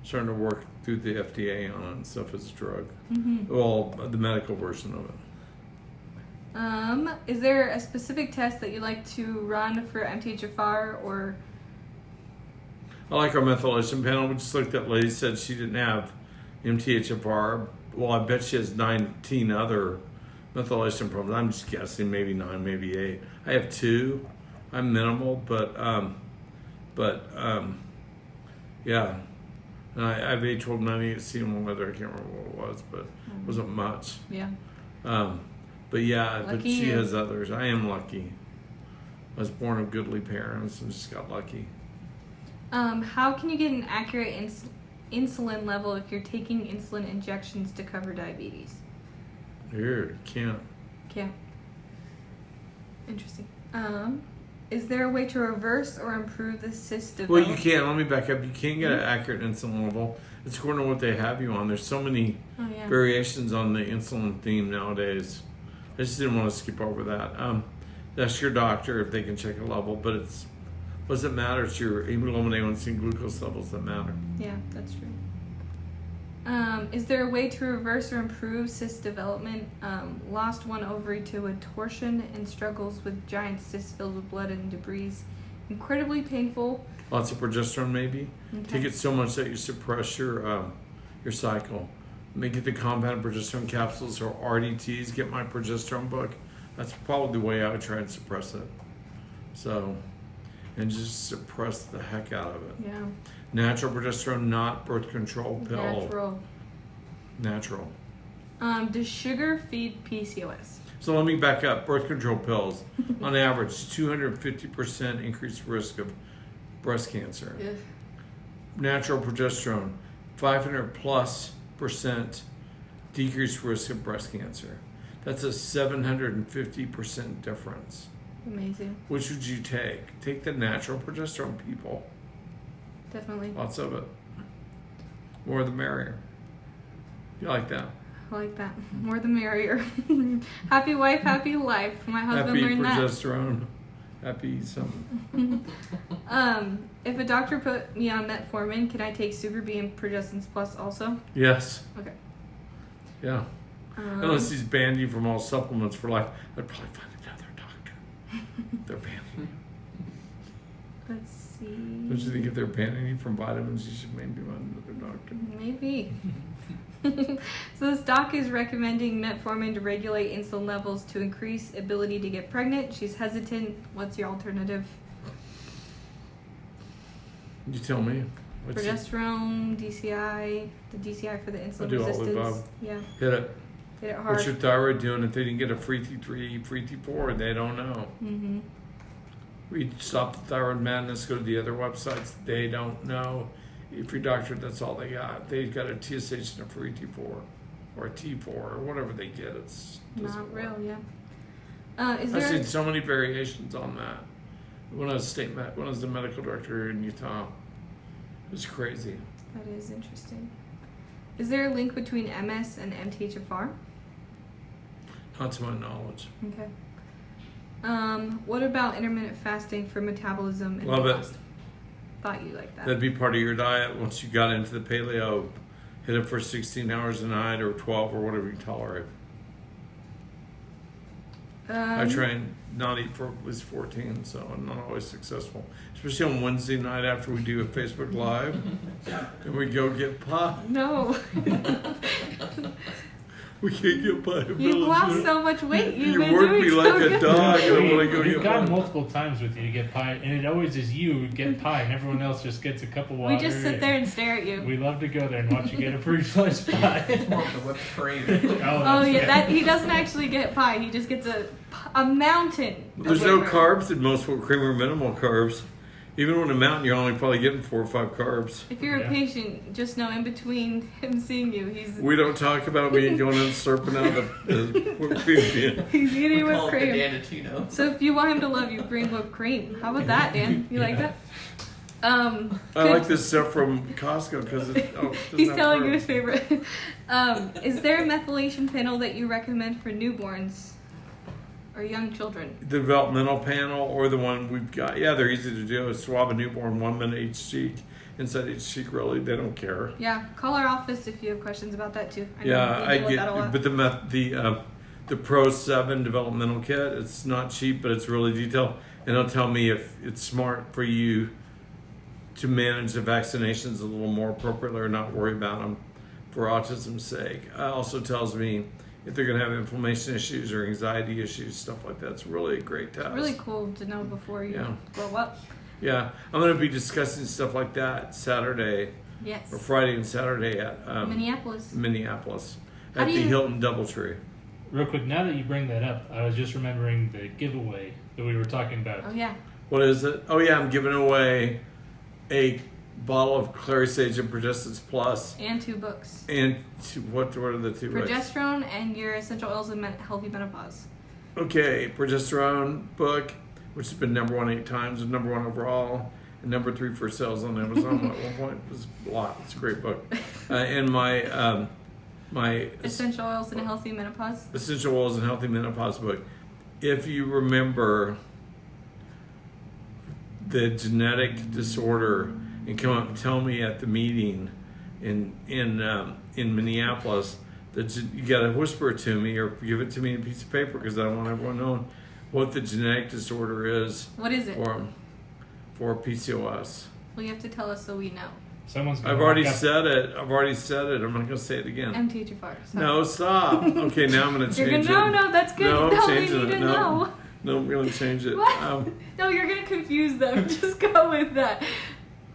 [SPEAKER 1] starting to work through the FDA on it and stuff as a drug.
[SPEAKER 3] Mm-hmm.
[SPEAKER 1] Well, the medical version of it.
[SPEAKER 3] Is there a specific test that you like to run for MTHFR or?
[SPEAKER 1] I like our methylation panel. We just looked at, lady said she didn't have MTHFR. Well, I bet she has 19 other methylation problems. I'm just guessing, maybe 9, maybe 8. I have 2. I'm minimal, but yeah. And I have A1298 CM1 leather. I can't remember what it was, but it wasn't much.
[SPEAKER 3] Yeah.
[SPEAKER 1] But yeah,
[SPEAKER 3] Lucky
[SPEAKER 1] but she
[SPEAKER 3] you.
[SPEAKER 1] has others. I am lucky. I was born of goodly parents and just got lucky.
[SPEAKER 3] How can you get an accurate insulin level if you're taking insulin injections to cover diabetes?
[SPEAKER 1] Here, can't.
[SPEAKER 3] Can't. Interesting. Is there a way to reverse or improve the cyst
[SPEAKER 1] Well,
[SPEAKER 3] development?
[SPEAKER 1] you can't. Let me back up. You can't get an accurate insulin level. It's according to what they have you on. There's so many
[SPEAKER 3] Oh, yeah.
[SPEAKER 1] variations on the insulin theme nowadays. I just didn't want to skip over that. That's your doctor if they can check a level, but it's what does it matter? It's your hemoglobin A1C and glucose levels that matter.
[SPEAKER 3] Yeah, that's true. Is there a way to reverse or improve cyst development? Lost one ovary to a torsion and struggles with giant cysts filled with blood and debris. Incredibly painful.
[SPEAKER 1] Lots of progesterone, maybe.
[SPEAKER 3] Okay.
[SPEAKER 1] Take it so much that you suppress your cycle. Make it the compounded progesterone capsules or RDTs. Get my progesterone book. That's probably the way I would try and suppress it. So, and just suppress the heck out of it.
[SPEAKER 3] Yeah.
[SPEAKER 1] Natural progesterone, not birth control pill.
[SPEAKER 3] Natural.
[SPEAKER 1] Natural.
[SPEAKER 3] Does sugar feed PCOS?
[SPEAKER 1] So let me back up. Birth control pills, on average, 250% increased risk of breast cancer.
[SPEAKER 3] Yeah.
[SPEAKER 1] Natural progesterone, 500+% decreased risk of breast cancer. That's a 750% difference.
[SPEAKER 3] Amazing.
[SPEAKER 1] Which would you take? Take the natural progesterone, people.
[SPEAKER 3] Definitely.
[SPEAKER 1] Lots of it. More the merrier. You like that?
[SPEAKER 3] I like that. More the merrier. Happy wife, happy life. My husband
[SPEAKER 1] Happy
[SPEAKER 3] learned that.
[SPEAKER 1] progesterone. Happy something.
[SPEAKER 3] If a doctor put me on metformin, can I take Super B and Progestins Plus also?
[SPEAKER 1] Yes.
[SPEAKER 3] Okay.
[SPEAKER 1] Yeah. Unless he's banned you from all supplements for life, I'd probably find another doctor. They're banning you.
[SPEAKER 3] Let's see.
[SPEAKER 1] Don't you think if they're banning you from vitamins, you should maybe find another doctor?
[SPEAKER 3] Maybe. So this doc is recommending metformin to regulate insulin levels to increase ability to get pregnant. She's hesitant. What's your alternative?
[SPEAKER 1] You tell me. What's
[SPEAKER 3] Progesterone, DCI, the DCI for the insulin
[SPEAKER 1] do all the
[SPEAKER 3] resistance.
[SPEAKER 1] above.
[SPEAKER 3] Yeah,
[SPEAKER 1] Hit it.
[SPEAKER 3] hit it hard.
[SPEAKER 1] What's your thyroid doing? If they didn't get a free T3, free T4, they don't know.
[SPEAKER 3] Mm-hmm.
[SPEAKER 1] Read Stop the Thyroid Madness. Go to the other websites. They don't know. If your doctor, that's all they got. They've got a TSH and a free T4 or a T4 or whatever they get. It's
[SPEAKER 3] Not real, yeah. Is
[SPEAKER 1] I've
[SPEAKER 3] there?
[SPEAKER 1] seen so many variations on that. When I was when I was the medical director in Utah, it was crazy.
[SPEAKER 3] That is interesting. Is there a link between MS and MTHFR?
[SPEAKER 1] Not to my knowledge.
[SPEAKER 3] Okay. What about intermittent fasting for metabolism and
[SPEAKER 1] Love it.
[SPEAKER 3] cost? Thought you liked that.
[SPEAKER 1] That'd be part of your diet once you got into the paleo. Hit it for 16 hours a night or 12 or whatever you tolerate. I try and not eat for at least 14, so I'm not always successful. Especially on Wednesday night after we do a Facebook Live and we go get pie.
[SPEAKER 3] No.
[SPEAKER 1] We can't get pie.
[SPEAKER 3] You've lost so much weight. You've
[SPEAKER 1] You
[SPEAKER 3] been
[SPEAKER 1] work
[SPEAKER 3] doing
[SPEAKER 1] me
[SPEAKER 3] so
[SPEAKER 1] like a
[SPEAKER 3] good.
[SPEAKER 1] dog and I want to go
[SPEAKER 2] We've
[SPEAKER 1] get
[SPEAKER 2] gone
[SPEAKER 1] pie.
[SPEAKER 2] multiple times with you to get pie, and it always is you get pie, and everyone else just gets a cup of water.
[SPEAKER 3] We just sit there and stare at you.
[SPEAKER 2] We love to go there and watch you get a free slice pie.
[SPEAKER 4] More of the whipped cream.
[SPEAKER 3] Oh yeah, that he doesn't actually get pie. He just gets a mountain.
[SPEAKER 1] There's
[SPEAKER 3] of
[SPEAKER 1] no
[SPEAKER 3] whipped
[SPEAKER 1] carbs in most whipped cream or minimal carbs. Even on a mountain, you're only probably getting 4 or 5 carbs.
[SPEAKER 3] If you're
[SPEAKER 2] Yeah.
[SPEAKER 3] a patient, just know in between him seeing you,
[SPEAKER 1] We don't talk about me going and slurping out the whipped cream.
[SPEAKER 3] he's eating
[SPEAKER 4] We
[SPEAKER 3] whipped
[SPEAKER 4] call it the
[SPEAKER 3] cream.
[SPEAKER 4] Danitino.
[SPEAKER 3] So if you want him to love you, bring whipped cream. How about that, Dan? You like that?
[SPEAKER 1] I like this stuff from Costco because
[SPEAKER 3] He's telling you his favorite. Is there a methylation panel that you recommend for newborns or young children?
[SPEAKER 1] The developmental panel or the one we've got. Yeah, they're easy to do. Swab a newborn 1 minute each cheek. Inside each cheek, really, they don't care.
[SPEAKER 3] Yeah, call our office if you have questions about that too. I know
[SPEAKER 1] Yeah,
[SPEAKER 3] we
[SPEAKER 1] I
[SPEAKER 3] deal with that a lot.
[SPEAKER 1] get, but the Pro 7 developmental kit, it's not cheap, but it's really detailed. And it'll tell me if it's smart for you to manage the vaccinations a little more appropriately or not worry about them for autism's sake. It also tells me if they're going to have inflammation issues or anxiety issues, stuff like that. It's really a great test.
[SPEAKER 3] Really cool to know before you
[SPEAKER 1] Yeah.
[SPEAKER 3] grow up.
[SPEAKER 1] Yeah, I'm going to be discussing stuff like that Saturday
[SPEAKER 3] Yes.
[SPEAKER 1] or Friday and Saturday at
[SPEAKER 3] Minneapolis. How
[SPEAKER 1] at
[SPEAKER 3] do
[SPEAKER 1] the
[SPEAKER 3] you-
[SPEAKER 1] Hilton DoubleTree.
[SPEAKER 2] Real quick, now that you bring that up, I was just remembering the giveaway that we were talking about.
[SPEAKER 3] Oh yeah.
[SPEAKER 1] What is it? Oh yeah, I'm giving away a bottle of Clary Sage and Progestins Plus
[SPEAKER 3] And 2 books.
[SPEAKER 1] and what are the 2 books?
[SPEAKER 3] Progesterone and your essential oils and healthy menopause.
[SPEAKER 1] Okay, Progesterone book, which has been number 1 8 times, and number 1 overall, and number 3 for sales on Amazon at one point. It was a lot. It's a great book. And my
[SPEAKER 3] Essential oils and healthy menopause.
[SPEAKER 1] Essential Oils and Healthy Menopause book. If you remember the genetic disorder and come up and tell me at the meeting in Minneapolis that you got to whisper it to me or give it to me in a piece of paper because I don't want everyone knowing what the genetic disorder is
[SPEAKER 3] What is it?
[SPEAKER 1] for PCOS.
[SPEAKER 3] Well, you have to tell us so we know.
[SPEAKER 2] Someone's gonna
[SPEAKER 1] I've already
[SPEAKER 2] walk up-
[SPEAKER 1] said it. I'm not going to say it again.
[SPEAKER 3] MTHFR. Sorry.
[SPEAKER 1] No, stop. Okay, now I'm going to
[SPEAKER 3] You're
[SPEAKER 1] change
[SPEAKER 3] gonna,
[SPEAKER 1] it.
[SPEAKER 3] no, that's good.
[SPEAKER 1] No, I'm
[SPEAKER 3] No, we
[SPEAKER 1] changing
[SPEAKER 3] need
[SPEAKER 1] it.
[SPEAKER 3] to
[SPEAKER 1] No.
[SPEAKER 3] know.
[SPEAKER 1] No, I'm going to change it.
[SPEAKER 3] What? No, you're gonna confuse them. Just go with that.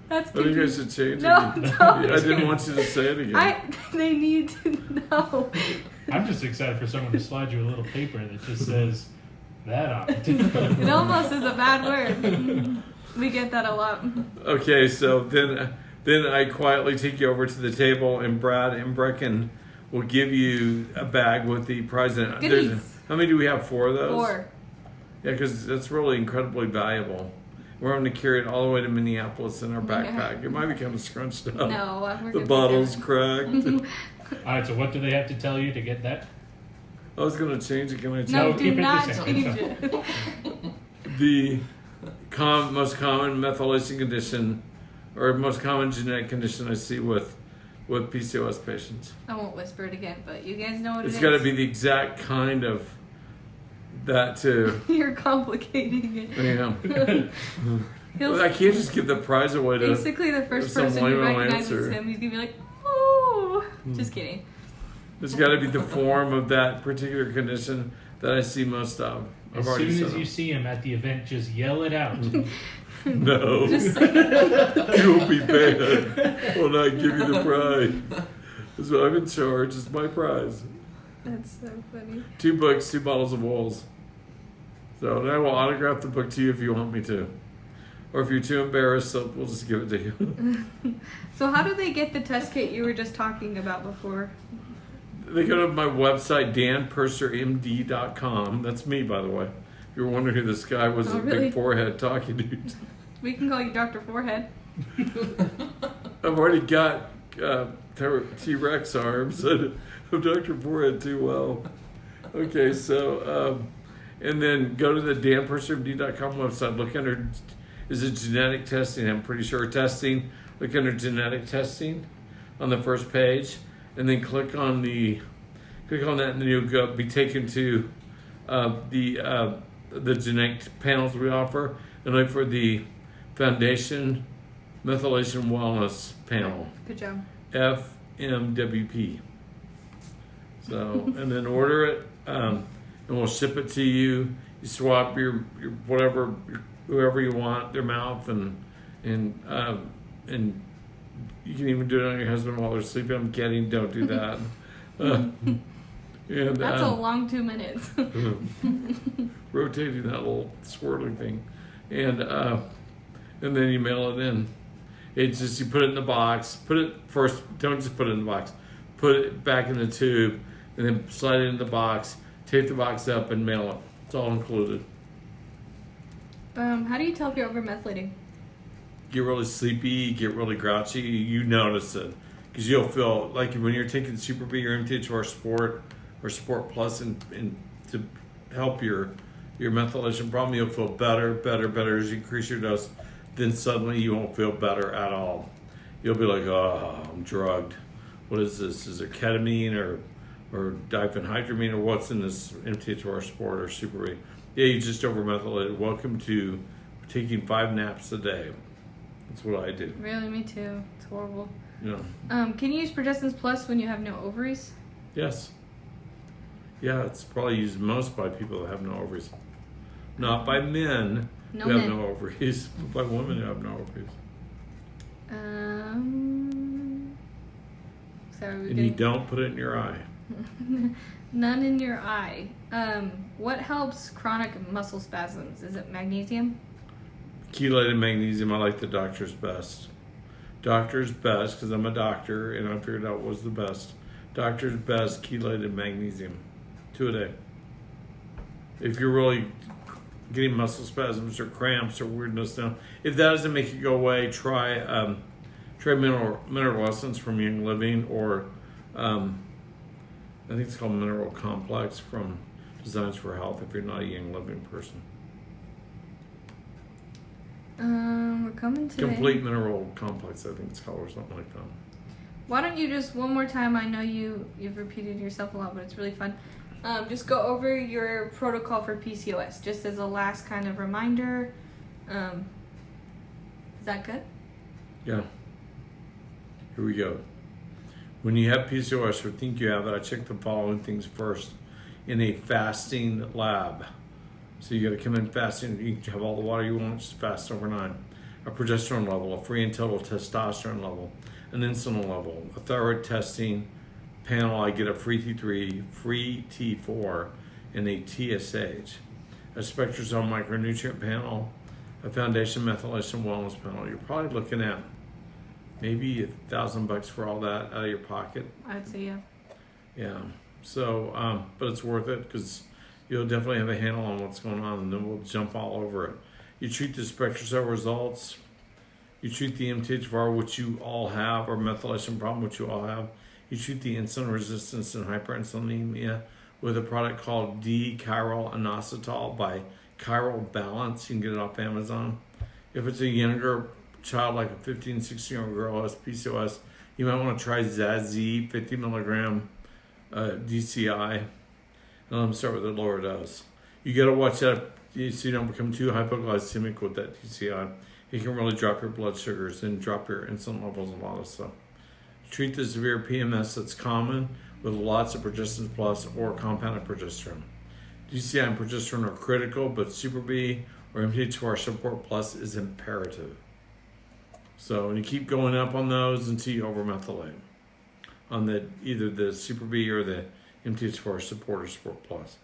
[SPEAKER 3] That's
[SPEAKER 1] I think I
[SPEAKER 3] confusing.
[SPEAKER 1] should change
[SPEAKER 3] No,
[SPEAKER 1] it.
[SPEAKER 3] don't.
[SPEAKER 1] I didn't want you to say it again.
[SPEAKER 3] They need to know.
[SPEAKER 2] I'm just excited for someone to slide you a little paper that just says that on it.
[SPEAKER 3] It almost is a bad word. We get that a lot.
[SPEAKER 1] Okay, so then I quietly take you over to the table, and Brad and Brecken will give you a bag with the prize in it.
[SPEAKER 3] Goodies.
[SPEAKER 1] How many do we have? 4 of those?
[SPEAKER 3] 4.
[SPEAKER 1] Yeah, because that's really incredibly valuable. We're having to carry it all the way to Minneapolis in our backpack. It might become scrunched up.
[SPEAKER 3] No, we're
[SPEAKER 1] The
[SPEAKER 3] good
[SPEAKER 1] bottle's
[SPEAKER 3] with
[SPEAKER 1] cracked.
[SPEAKER 2] All right, so what do they have to tell you to get that?
[SPEAKER 1] I was going to change it. Can I change
[SPEAKER 3] No,
[SPEAKER 2] No,
[SPEAKER 1] it?
[SPEAKER 3] do
[SPEAKER 2] keep it the
[SPEAKER 3] not
[SPEAKER 2] same.
[SPEAKER 3] change it.
[SPEAKER 1] The most common methylation condition or most common genetic condition I see with PCOS patients.
[SPEAKER 3] I won't whisper it again, but you guys know what
[SPEAKER 1] It's
[SPEAKER 3] it
[SPEAKER 1] got to
[SPEAKER 3] is.
[SPEAKER 1] be the exact kind of that too.
[SPEAKER 3] You're complicating it.
[SPEAKER 1] Yeah.
[SPEAKER 3] He'll
[SPEAKER 1] Well, I can't just give the prize away to.
[SPEAKER 3] basically the first
[SPEAKER 1] some
[SPEAKER 3] person who
[SPEAKER 1] layman will
[SPEAKER 3] recognizes
[SPEAKER 1] answer.
[SPEAKER 3] him, he's gonna be like, "Ooh." Just kidding.
[SPEAKER 1] There's got to be the form of that particular condition that I see most of.
[SPEAKER 2] As
[SPEAKER 1] already
[SPEAKER 2] soon
[SPEAKER 1] said
[SPEAKER 2] as you
[SPEAKER 1] them.
[SPEAKER 2] see him at the event, just yell it out.
[SPEAKER 1] No,
[SPEAKER 3] Just
[SPEAKER 1] you'll be bad. Will not give you the prize. So I'm in charge. It's my prize.
[SPEAKER 3] That's so funny.
[SPEAKER 1] 2 books, 2 bottles of oils. So and I will autograph the book to you if you want me to. Or if you're too embarrassed, so we'll just give it to you.
[SPEAKER 3] So how do they get the test kit you were just talking about before?
[SPEAKER 1] They go to my website, danpursermd.com. That's me, by the way. If you're wondering who this guy was,
[SPEAKER 3] Oh,
[SPEAKER 1] a
[SPEAKER 3] really?
[SPEAKER 1] big forehead talking to.
[SPEAKER 3] We can call you Dr. Forehead.
[SPEAKER 1] I've already got T-Rex arms. I'm Dr. Forehead too well. Okay, so, and then go to the danpursermd.com website. Look under, is it genetic testing? I'm pretty sure testing. Look under genetic testing on the first page. And then click on that, and then you'll be taken to the genetic panels we offer, and look for the Foundation Methylation Wellness Panel,
[SPEAKER 3] Good job.
[SPEAKER 1] FMWP. So, and then order it, and we'll ship it to you. You swap your whatever, whoever you want, their mouth, and you can even do it on your husband while they're sleeping. I'm kidding. Don't do that. And,
[SPEAKER 3] That's a long 2 minutes.
[SPEAKER 1] rotating that little swirling thing, and and then you mail it in. It's just you put it in the box. Put it first. Don't just put it in the box. Put it back in the tube, and then slide it in the box. Tape the box up and mail it. It's all included.
[SPEAKER 3] How do you tell if you're overmethylating?
[SPEAKER 1] Get really sleepy. Get really grouchy. You notice it because you'll feel like when you're taking Super B or MTHFR Sport or Sport Plus and to help your methylation problem, you'll feel better as you increase your dose. Then suddenly you won't feel better at all. You'll be like, oh, I'm drugged. What is this? Is it ketamine or diphenhydramine or what's in this MTHFR Sport or Super B? Yeah, you just overmethylated. Welcome to taking 5 naps a day. That's what I do.
[SPEAKER 3] Really, me too. It's horrible.
[SPEAKER 1] Yeah.
[SPEAKER 3] Can you use Progestins Plus when you have no ovaries?
[SPEAKER 1] Yes. Yeah, it's probably used most by people that have no ovaries. Not by men who have no ovaries, but by women who have no ovaries.
[SPEAKER 3] Sorry,
[SPEAKER 1] and you don't put it in your eye.
[SPEAKER 3] None in your eye. What helps chronic muscle spasms? Is it magnesium?
[SPEAKER 1] Chelated magnesium, I like the Doctor's Best. Doctor's Best, because I'm a doctor and I figured out what was the best. Doctor's Best chelated magnesium. 2 a day. If you're really getting muscle spasms or cramps or weirdness now, if that doesn't make it go away, try mineral essence from Young Living, or I think it's called Mineral Complex from Designs for Health if you're not a Young Living person.
[SPEAKER 3] We're coming to
[SPEAKER 1] Complete Mineral Complex, I think it's called, or something like that.
[SPEAKER 3] Why don't you just one more time? I know you've repeated yourself a lot, but it's really fun. Just go over your protocol for PCOS, just as a last kind of reminder. Is that good?
[SPEAKER 1] Yeah. Here we go. When you have PCOS or think you have it, I check the following things first in a fasting lab. So you got to come in fasting. You can have all the water you want, just fast overnight. A progesterone level, a free and total testosterone level, an insulin level, a thyroid testing panel. I get a free T3, free T4, and a TSH. A SpectraZone micronutrient panel, a foundation methylation wellness panel. You're probably looking at maybe $1,000 for all that out of your pocket.
[SPEAKER 3] I'd say yeah.
[SPEAKER 1] Yeah. So, but it's worth it because you'll definitely have a handle on what's going on, and then we'll jump all over it. You treat the SpectraCell results. You treat the MTHFR, which you all have, or methylation problem, which you all have. You treat the insulin resistance and hyperinsulinemia with a product called D-chiral inositol by Chiral Balance. You can get it off Amazon. If it's a younger child, like a 15, 16-year-old girl who has PCOS, you might want to try Zazie 50 milligram DCI. And let me start with a lower dose. You got to watch that so you don't become too hypoglycemic with that DCI. It can really drop your blood sugars and drop your insulin levels and a lot of stuff. Treat the severe PMS that's common with lots of Progestins Plus or compounded progesterone. DCI and progesterone are critical, but Super B or MTHFR Support Plus is imperative. So, and you keep going up on those until you overmethylate on either the Super B or the MTHFR Support or Support Plus.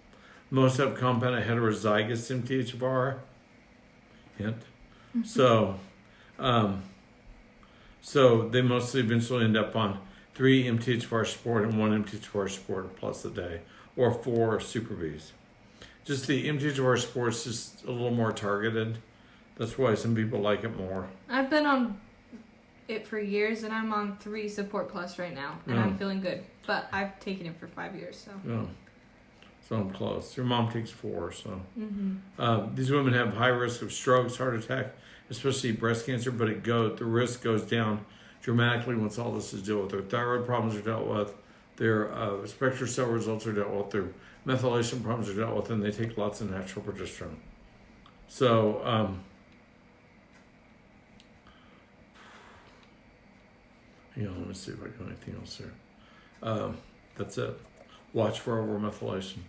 [SPEAKER 1] Most have compounded heterozygous MTHFR. Hint. So they mostly eventually end up on 3 MTHFR Support and 1 MTHFR Support Plus a day, or 4 Super Bs. Just the MTHFR Support is just a little more targeted. That's why some people like it more.
[SPEAKER 3] I've been on it for years, and I'm on 3 Support Plus right now, and I'm feeling good. But I've taken it for 5 years, so.
[SPEAKER 1] Yeah. So I'm close. Your mom takes 4, so. These women have high risk of strokes, heart attack, especially breast cancer, but the risk goes down dramatically once all this is dealt with. Their thyroid problems are dealt with, their SpectraCell results are dealt with, their methylation problems are dealt with, and they take lots of natural progesterone. So, let me see if I got anything else here. That's it. Watch for overmethylation.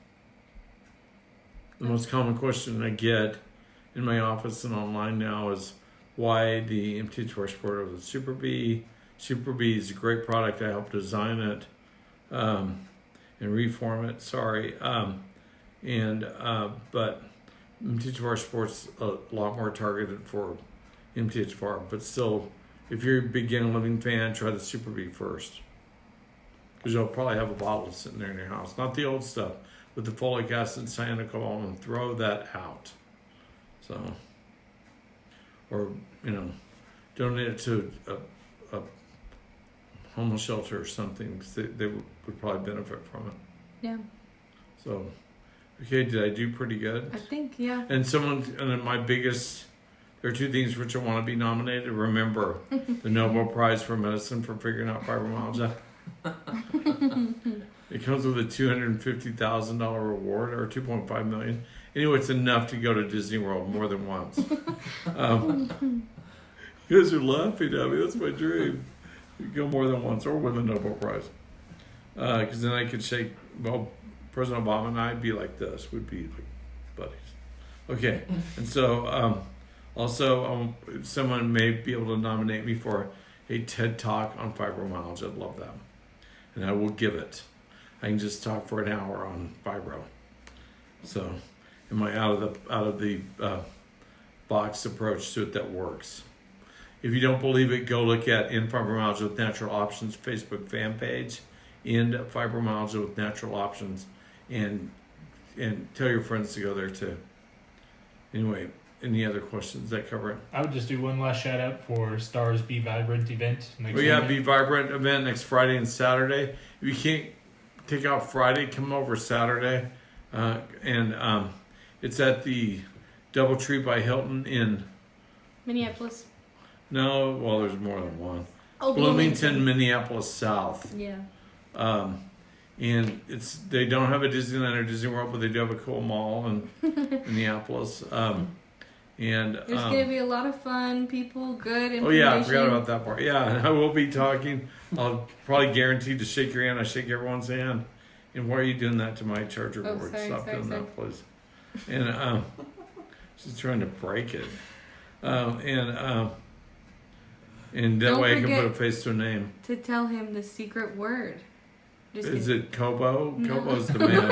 [SPEAKER 1] The most common question I get in my office and online now is why the MTHFR Support over the Super B. Super B is a great product. I helped design it and reform it. But MTHFR Support's a lot more targeted for MTHFR. But still, if you're a beginning living fan, try the Super B first. Because you'll probably have a bottle sitting there in your house. Not the old stuff with the folic acid, cyanocobalamin, and throw that out. So, or, donate it to a homeless shelter or something, because they would probably benefit from it.
[SPEAKER 3] Yeah.
[SPEAKER 1] So, okay, did I do pretty good?
[SPEAKER 3] I think, yeah.
[SPEAKER 1] And then my biggest, there are two things which I want to be nominated. Remember, the Nobel Prize for Medicine for figuring out fibromyalgia. It comes with a $250,000 reward, or $2.5 million. Anyway, it's enough to go to Disney World more than once. You guys are laughing at me. That's my dream. You go more than once, or win the Nobel Prize. Because then I could shake. Well, President Obama and I'd be like this. We'd be like buddies. Okay, and so also someone may be able to nominate me for a TED Talk on fibromyalgia. I'd love that, and I will give it. I can just talk for an hour on fibro. So, am I out of the box approach to it that works? If you don't believe it, go look at End Fibromyalgia with Natural Options Facebook fan page. End Fibromyalgia with Natural Options, and tell your friends to go there too. Anyway, any other questions? Does that cover it?
[SPEAKER 2] I would just do one last shout out for Stars Be Vibrant event next
[SPEAKER 1] We have
[SPEAKER 2] Sunday.
[SPEAKER 1] Be Vibrant event next Friday and Saturday. If you can't take out Friday, come over Saturday, and it's at the DoubleTree by Hilton in.
[SPEAKER 3] Minneapolis.
[SPEAKER 1] No, well, there's more than one.
[SPEAKER 3] Oh,
[SPEAKER 1] Bloomington, Minneapolis South.
[SPEAKER 3] Yeah.
[SPEAKER 1] And they don't have a Disneyland or Disney World, but they do have a cool mall in Minneapolis. And
[SPEAKER 3] There's going to be a lot of fun, people, good information.
[SPEAKER 1] oh yeah, I forgot about that part. Yeah, and I will be talking. I'll probably guarantee to shake your hand. I shake everyone's hand. And why are you doing that to my charger board? Stop doing that, please. And she's trying to break it. And that
[SPEAKER 3] Don't
[SPEAKER 1] way I can
[SPEAKER 3] forget
[SPEAKER 1] put a face to a name.
[SPEAKER 3] to tell him the secret word.
[SPEAKER 1] Is it Kobo?
[SPEAKER 3] No.
[SPEAKER 1] Kobo's the man.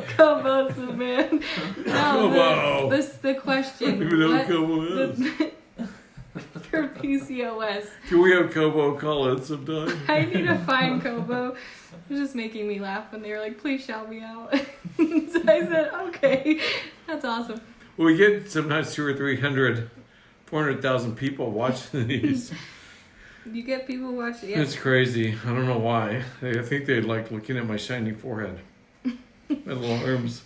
[SPEAKER 3] Kobo's the man.
[SPEAKER 1] Kobo.
[SPEAKER 3] The question.
[SPEAKER 1] I don't even know who Kobo is.
[SPEAKER 3] For PCOS.
[SPEAKER 1] Can we have Kobo call in sometime?
[SPEAKER 3] I need to find Kobo. It was just making me laugh when they were like, please shout me out. So I said, okay. That's awesome.
[SPEAKER 1] Well, we get sometimes 200 or 300, 400,000 people watching these.
[SPEAKER 3] You get people watching. Yeah.
[SPEAKER 1] It's crazy. I don't know why. I think they like looking at my shiny forehead. My little arms.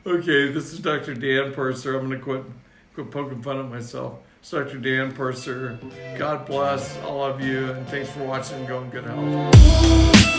[SPEAKER 1] Okay, this is Dr. Dan Purser. I'm going to quit poking fun at myself. It's Dr. Dan Purser. God bless all of you, and thanks for watching. Go in good health.